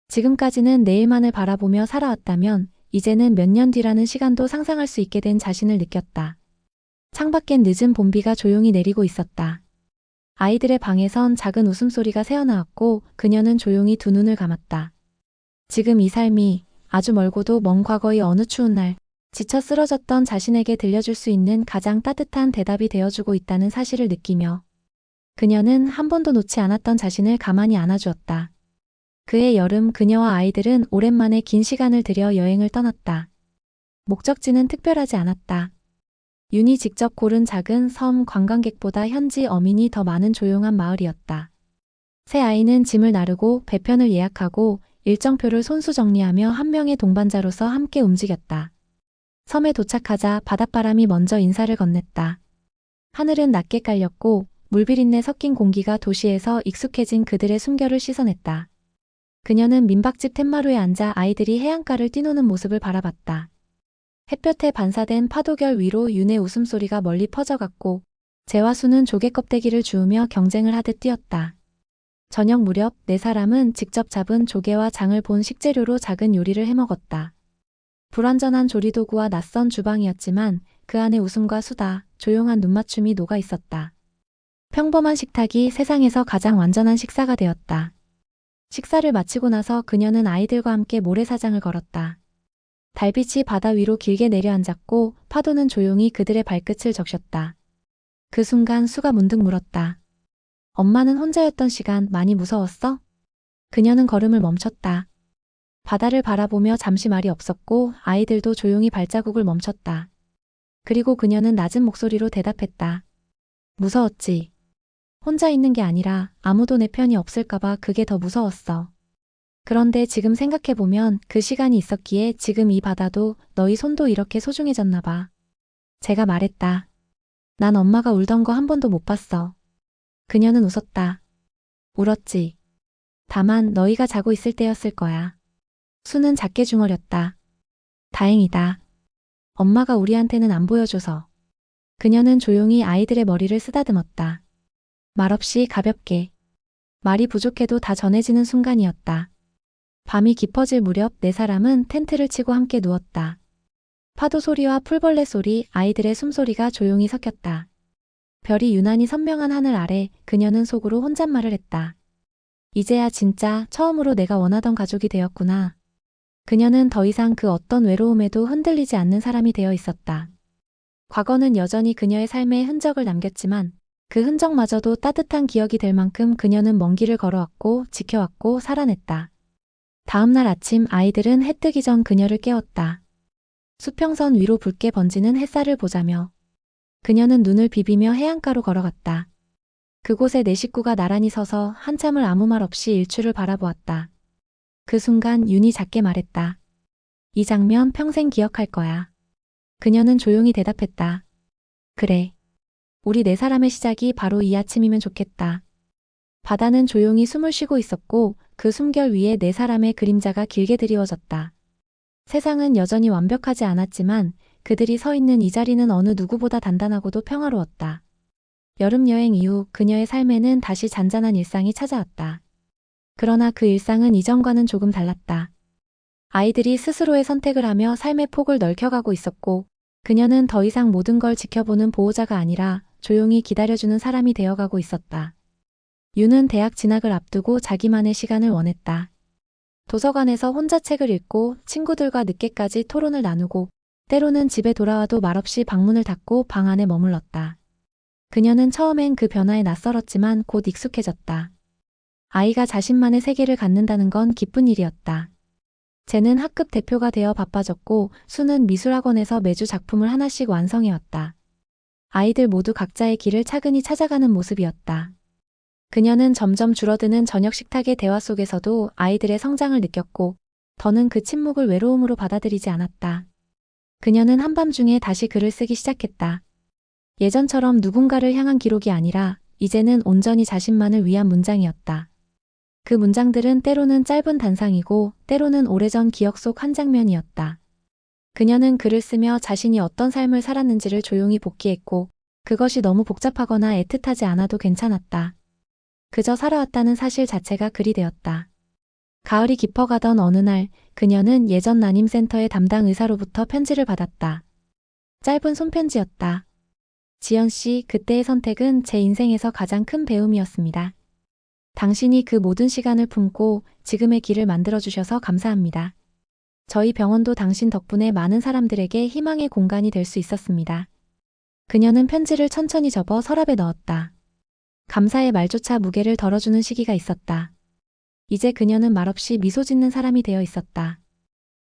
지금까지는 내일만을 바라보며 살아왔다면 이제는 몇 년 뒤라는 시간도 상상할 수 있게 된 자신을 느꼈다. 창밖엔 늦은 봄비가 조용히 내리고 있었다. 아이들의 방에선 작은 웃음소리가 새어나왔고 그녀는 조용히 두 눈을 감았다. 지금 이 삶이 아주 멀고도 먼 과거의 어느 추운 날 지쳐 쓰러졌던 자신에게 들려줄 수 있는 가장 따뜻한 대답이 되어주고 있다는 사실을 느끼며 그녀는 한 번도 놓지 않았던 자신을 가만히 안아주었다. 그해 여름 그녀와 아이들은 오랜만에 긴 시간을 들여 여행을 떠났다. 목적지는 특별하지 않았다. 윤이 직접 고른 작은 섬 관광객보다 현지 어민이 더 많은 조용한 마을이었다. 새 아이는 짐을 나르고 배편을 예약하고 일정표를 손수 정리하며 한 명의 동반자로서 함께 움직였다. 섬에 도착하자 바닷바람이 먼저 인사를 건넸다. 하늘은 낮게 깔렸고 물비린내 섞인 공기가 도시에서 익숙해진 그들의 숨결을 씻어냈다. 그녀는 민박집 툇마루에 앉아 아이들이 해안가를 뛰노는 모습을 바라봤다. 햇볕에 반사된 파도결 위로 윤의 웃음소리가 멀리 퍼져갔고 재와 수는 조개 껍데기를 주우며 경쟁을 하듯 뛰었다. 저녁 무렵 네 사람은 직접 잡은 조개와 장을 본 식재료로 작은 요리를 해먹었다. 불완전한 조리도구와 낯선 주방이었지만 그 안에 웃음과 수다, 조용한 눈맞춤이 녹아 있었다. 평범한 식탁이 세상에서 가장 완전한 식사가 되었다. 식사를 마치고 나서 그녀는 아이들과 함께 모래사장을 걸었다. 달빛이 바다 위로 길게 내려앉았고 파도는 조용히 그들의 발끝을 적셨다. 그 순간 수가 문득 물었다. 엄마는 혼자였던 시간 많이 무서웠어? 그녀는 걸음을 멈췄다. 바다를 바라보며 잠시 말이 없었고 아이들도 조용히 발자국을 멈췄다. 그리고 그녀는 낮은 목소리로 대답했다. 무서웠지. 혼자 있는 게 아니라 아무도 내 편이 없을까봐 그게 더 무서웠어. 그런데 지금 생각해보면 그 시간이 있었기에 지금 이 바다도 너희 손도 이렇게 소중해졌나 봐. 제가 말했다. 난 엄마가 울던 거 한 번도 못 봤어. 그녀는 웃었다. 울었지. 다만 너희가 자고 있을 때였을 거야. 수는 작게 중얼였다. 다행이다. 엄마가 우리한테는 안 보여줘서. 그녀는 조용히 아이들의 머리를 쓰다듬었다. 말없이 가볍게. 말이 부족해도 다 전해지는 순간이었다. 밤이 깊어질 무렵 네 사람은 텐트를 치고 함께 누웠다. 파도 소리와 풀벌레 소리, 아이들의 숨소리가 조용히 섞였다. 별이 유난히 선명한 하늘 아래 그녀는 속으로 혼잣말을 했다. 이제야 진짜 처음으로 내가 원하던 가족이 되었구나. 그녀는 더 이상 그 어떤 외로움에도 흔들리지 않는 사람이 되어 있었다. 과거는 여전히 그녀의 삶에 흔적을 남겼지만 그 흔적마저도 따뜻한 기억이 될 만큼 그녀는 먼 길을 걸어왔고 지켜왔고 살아냈다. 다음 날 아침 아이들은 해 뜨기 전 그녀를 깨웠다. 수평선 위로 붉게 번지는 햇살을 보자며 그녀는 눈을 비비며 해안가로 걸어갔다. 그곳에 네 식구가 나란히 서서 한참을 아무 말 없이 일출을 바라보았다. 그 순간 윤이 작게 말했다. 이 장면 평생 기억할 거야. 그녀는 조용히 대답했다. 그래. 우리 네 사람의 시작이 바로 이 아침이면 좋겠다. 바다는 조용히 숨을 쉬고 있었고 그 숨결 위에 네 사람의 그림자가 길게 드리워졌다. 세상은 여전히 완벽하지 않았지만 그들이 서 있는 이 자리는 어느 누구보다 단단하고도 평화로웠다. 여름 여행 이후 그녀의 삶에는 다시 잔잔한 일상이 찾아왔다. 그러나 그 일상은 이전과는 조금 달랐다. 아이들이 스스로의 선택을 하며 삶의 폭을 넓혀가고 있었고 그녀는 더 이상 모든 걸 지켜보는 보호자가 아니라 조용히 기다려주는 사람이 되어가고 있었다. 윤은 대학 진학을 앞두고 자기만의 시간을 원했다. 도서관에서 혼자 책을 읽고 친구들과 늦게까지 토론을 나누고 때로는 집에 돌아와도 말없이 방문을 닫고 방 안에 머물렀다. 그녀는 처음엔 그 변화에 낯설었지만 곧 익숙해졌다. 아이가 자신만의 세계를 갖는다는 건 기쁜 일이었다. 쟤는 학급 대표가 되어 바빠졌고 수는 미술학원에서 매주 작품을 하나씩 완성해왔다. 아이들 모두 각자의 길을 차근히 찾아가는 모습이었다. 그녀는 점점 줄어드는 저녁 식탁의 대화 속에서도 아이들의 성장을 느꼈고 더는 그 침묵을 외로움으로 받아들이지 않았다. 그녀는 한밤중에 다시 글을 쓰기 시작했다. 예전처럼 누군가를 향한 기록이 아니라 이제는 온전히 자신만을 위한 문장이었다. 그 문장들은 때로는 짧은 단상이고 때로는 오래전 기억 속 한 장면이었다. 그녀는 글을 쓰며 자신이 어떤 삶을 살았는지를 조용히 복기했고 그것이 너무 복잡하거나 애틋하지 않아도 괜찮았다. 그저 살아왔다는 사실 자체가 글이 되었다. 가을이 깊어가던 어느 날 그녀는 예전 난임센터의 담당 의사로부터 편지를 받았다. 짧은 손편지였다. 지연 씨, 그때의 선택은 제 인생에서 가장 큰 배움이었습니다. 당신이 그 모든 시간을 품고 지금의 길을 만들어주셔서 감사합니다. 저희 병원도 당신 덕분에 많은 사람들에게 희망의 공간이 될 수 있었습니다. 그녀는 편지를 천천히 접어 서랍에 넣었다. 감사의 말조차 무게를 덜어주는 시기가 있었다. 이제 그녀는 말없이 미소 짓는 사람이 되어 있었다.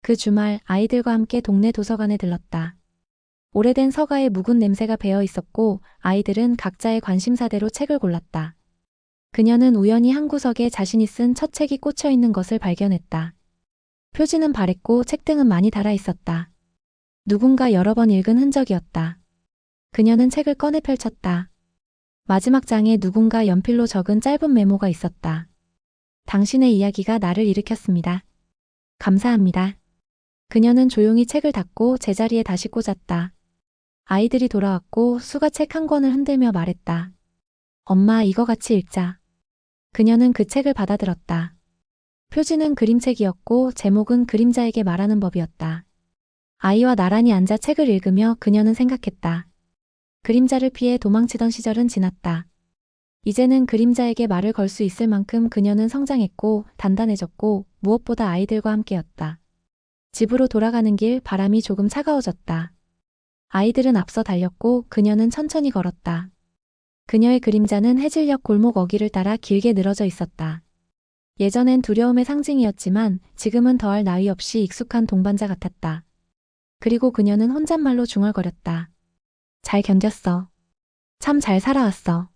그 주말 아이들과 함께 동네 도서관에 들렀다. 오래된 서가에 묵은 냄새가 배어 있었고 아이들은 각자의 관심사대로 책을 골랐다. 그녀는 우연히 한 구석에 자신이 쓴 첫 책이 꽂혀 있는 것을 발견했다. 표지는 바랬고 책등은 많이 달아 있었다. 누군가 여러 번 읽은 흔적이었다. 그녀는 책을 꺼내 펼쳤다. 마지막 장에 누군가 연필로 적은 짧은 메모가 있었다. 당신의 이야기가 나를 일으켰습니다. 감사합니다. 그녀는 조용히 책을 닫고 제자리에 다시 꽂았다. 아이들이 돌아왔고 수가 책 한 권을 흔들며 말했다. 엄마, 이거 같이 읽자. 그녀는 그 책을 받아들었다. 표지는 그림책이었고 제목은 그림자에게 말하는 법이었다. 아이와 나란히 앉아 책을 읽으며 그녀는 생각했다. 그림자를 피해 도망치던 시절은 지났다. 이제는 그림자에게 말을 걸 수 있을 만큼 그녀는 성장했고 단단해졌고 무엇보다 아이들과 함께였다. 집으로 돌아가는 길 바람이 조금 차가워졌다. 아이들은 앞서 달렸고 그녀는 천천히 걸었다. 그녀의 그림자는 해질녘 골목 어귀를 따라 길게 늘어져 있었다. 예전엔 두려움의 상징이었지만 지금은 더할 나위 없이 익숙한 동반자 같았다. 그리고 그녀는 혼잣말로 중얼거렸다. 잘 견뎠어. 참 잘 살아왔어.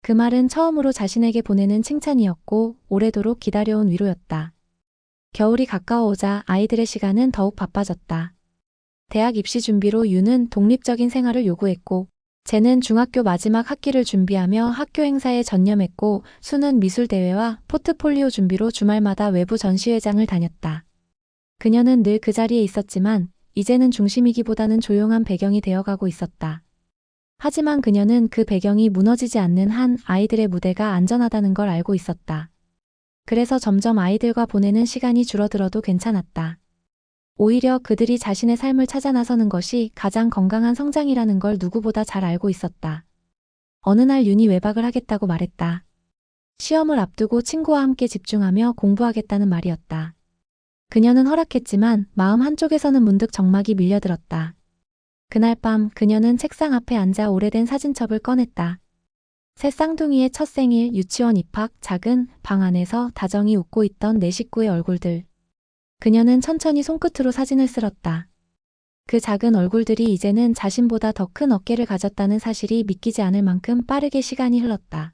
그 말은 처음으로 자신에게 보내는 칭찬이었고 오래도록 기다려온 위로였다. 겨울이 가까워오자 아이들의 시간은 더욱 바빠졌다. 대학 입시 준비로 유는 독립적인 생활을 요구했고 쟤는 중학교 마지막 학기를 준비하며 학교 행사에 전념했고 수는 미술대회와 포트폴리오 준비로 주말마다 외부 전시회장을 다녔다. 그녀는 늘 그 자리에 있었지만 이제는 중심이기보다는 조용한 배경이 되어가고 있었다. 하지만 그녀는 그 배경이 무너지지 않는 한 아이들의 무대가 안전하다는 걸 알고 있었다. 그래서 점점 아이들과 보내는 시간이 줄어들어도 괜찮았다. 오히려 그들이 자신의 삶을 찾아 나서는 것이 가장 건강한 성장이라는 걸 누구보다 잘 알고 있었다. 어느 날 윤이 외박을 하겠다고 말했다. 시험을 앞두고 친구와 함께 집중하며 공부하겠다는 말이었다. 그녀는 허락했지만 마음 한쪽에서는 문득 적막이 밀려들었다. 그날 밤 그녀는 책상 앞에 앉아 오래된 사진첩을 꺼냈다. 새 쌍둥이의 첫 생일, 유치원 입학, 작은 방 안에서 다정히 웃고 있던 네 식구의 얼굴들. 그녀는 천천히 손끝으로 사진을 쓸었다. 그 작은 얼굴들이 이제는 자신보다 더 큰 어깨를 가졌다는 사실이 믿기지 않을 만큼 빠르게 시간이 흘렀다.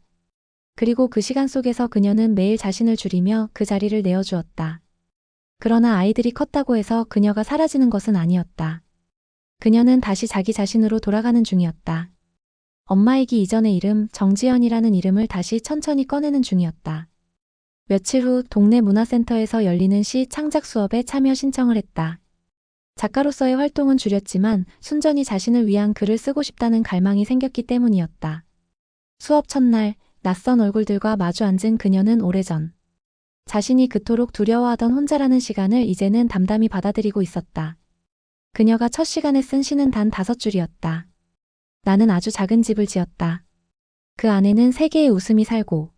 그리고 그 시간 속에서 그녀는 매일 자신을 줄이며 그 자리를 내어주었다. 그러나 아이들이 컸다고 해서 그녀가 사라지는 것은 아니었다. 그녀는 다시 자기 자신으로 돌아가는 중이었다. 엄마이기 이전의 이름 정지연이라는 이름을 다시 천천히 꺼내는 중이었다. 며칠 후 동네 문화센터에서 열리는 시 창작 수업에 참여 신청을 했다. 작가로서의 활동은 줄였지만 순전히 자신을 위한 글을 쓰고 싶다는 갈망이 생겼기 때문이었다. 수업 첫날 낯선 얼굴들과 마주 앉은 그녀는 오래전 자신이 그토록 두려워하던 혼자라는 시간을 이제는 담담히 받아들이고 있었다. 그녀가 첫 시간에 쓴 시는 단 5줄이었다. 나는 아주 작은 집을 지었다. 그 안에는 3개의 웃음이 살고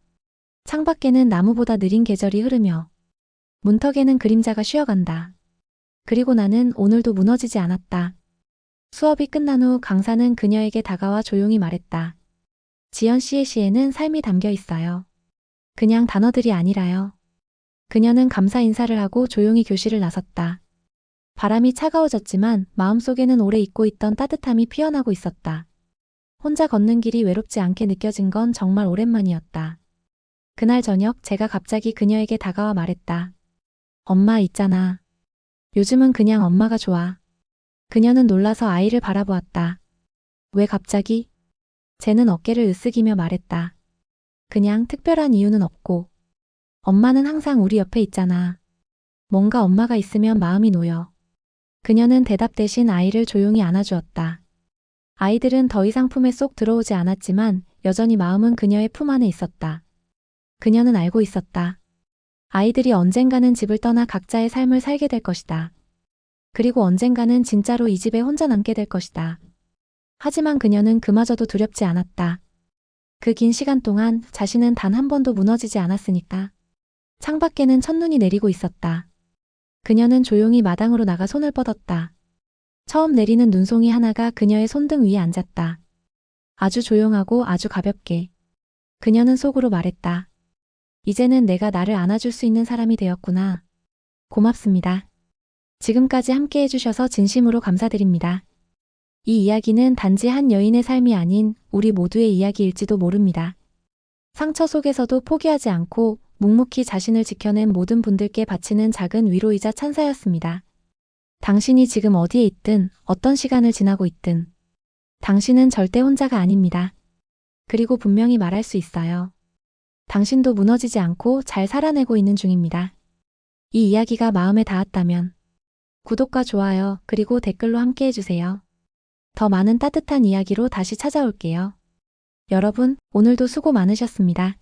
창밖에는 나무보다 느린 계절이 흐르며 문턱에는 그림자가 쉬어간다. 그리고 나는 오늘도 무너지지 않았다. 수업이 끝난 후 강사는 그녀에게 다가와 조용히 말했다. 지연 씨의 시에는 삶이 담겨 있어요. 그냥 단어들이 아니라요. 그녀는 감사 인사를 하고 조용히 교실을 나섰다. 바람이 차가워졌지만 마음속에는 오래 잊고 있던 따뜻함이 피어나고 있었다. 혼자 걷는 길이 외롭지 않게 느껴진 건 정말 오랜만이었다. 그날 저녁 제가 갑자기 그녀에게 다가와 말했다. 엄마 있잖아. 요즘은 그냥 엄마가 좋아. 그녀는 놀라서 아이를 바라보았다. 왜 갑자기? 쟤는 어깨를 으쓱이며 말했다. 그냥 특별한 이유는 없고. 엄마는 항상 우리 옆에 있잖아. 뭔가 엄마가 있으면 마음이 놓여. 그녀는 대답 대신 아이를 조용히 안아주었다. 아이들은 더 이상 품에 쏙 들어오지 않았지만 여전히 마음은 그녀의 품 안에 있었다. 그녀는 알고 있었다. 아이들이 언젠가는 집을 떠나 각자의 삶을 살게 될 것이다. 그리고 언젠가는 진짜로 이 집에 혼자 남게 될 것이다. 하지만 그녀는 그마저도 두렵지 않았다. 그 긴 시간 동안 자신은 단 한 번도 무너지지 않았으니까. 창밖에는 첫눈이 내리고 있었다. 그녀는 조용히 마당으로 나가 손을 뻗었다. 처음 내리는 눈송이 하나가 그녀의 손등 위에 앉았다. 아주 조용하고 아주 가볍게. 그녀는 속으로 말했다. 이제는 내가 나를 안아줄 수 있는 사람이 되었구나. 고맙습니다. 지금까지 함께 해주셔서 진심으로 감사드립니다. 이 이야기는 단지 한 여인의 삶이 아닌 우리 모두의 이야기일지도 모릅니다. 상처 속에서도 포기하지 않고 묵묵히 자신을 지켜낸 모든 분들께 바치는 작은 위로이자 찬사였습니다. 당신이 지금 어디에 있든 어떤 시간을 지나고 있든 당신은 절대 혼자가 아닙니다. 그리고 분명히 말할 수 있어요. 당신도 무너지지 않고 잘 살아내고 있는 중입니다. 이 이야기가 마음에 닿았다면 구독과 좋아요, 그리고 댓글로 함께 해주세요. 더 많은 따뜻한 이야기로 다시 찾아올게요. 여러분, 오늘도 수고 많으셨습니다.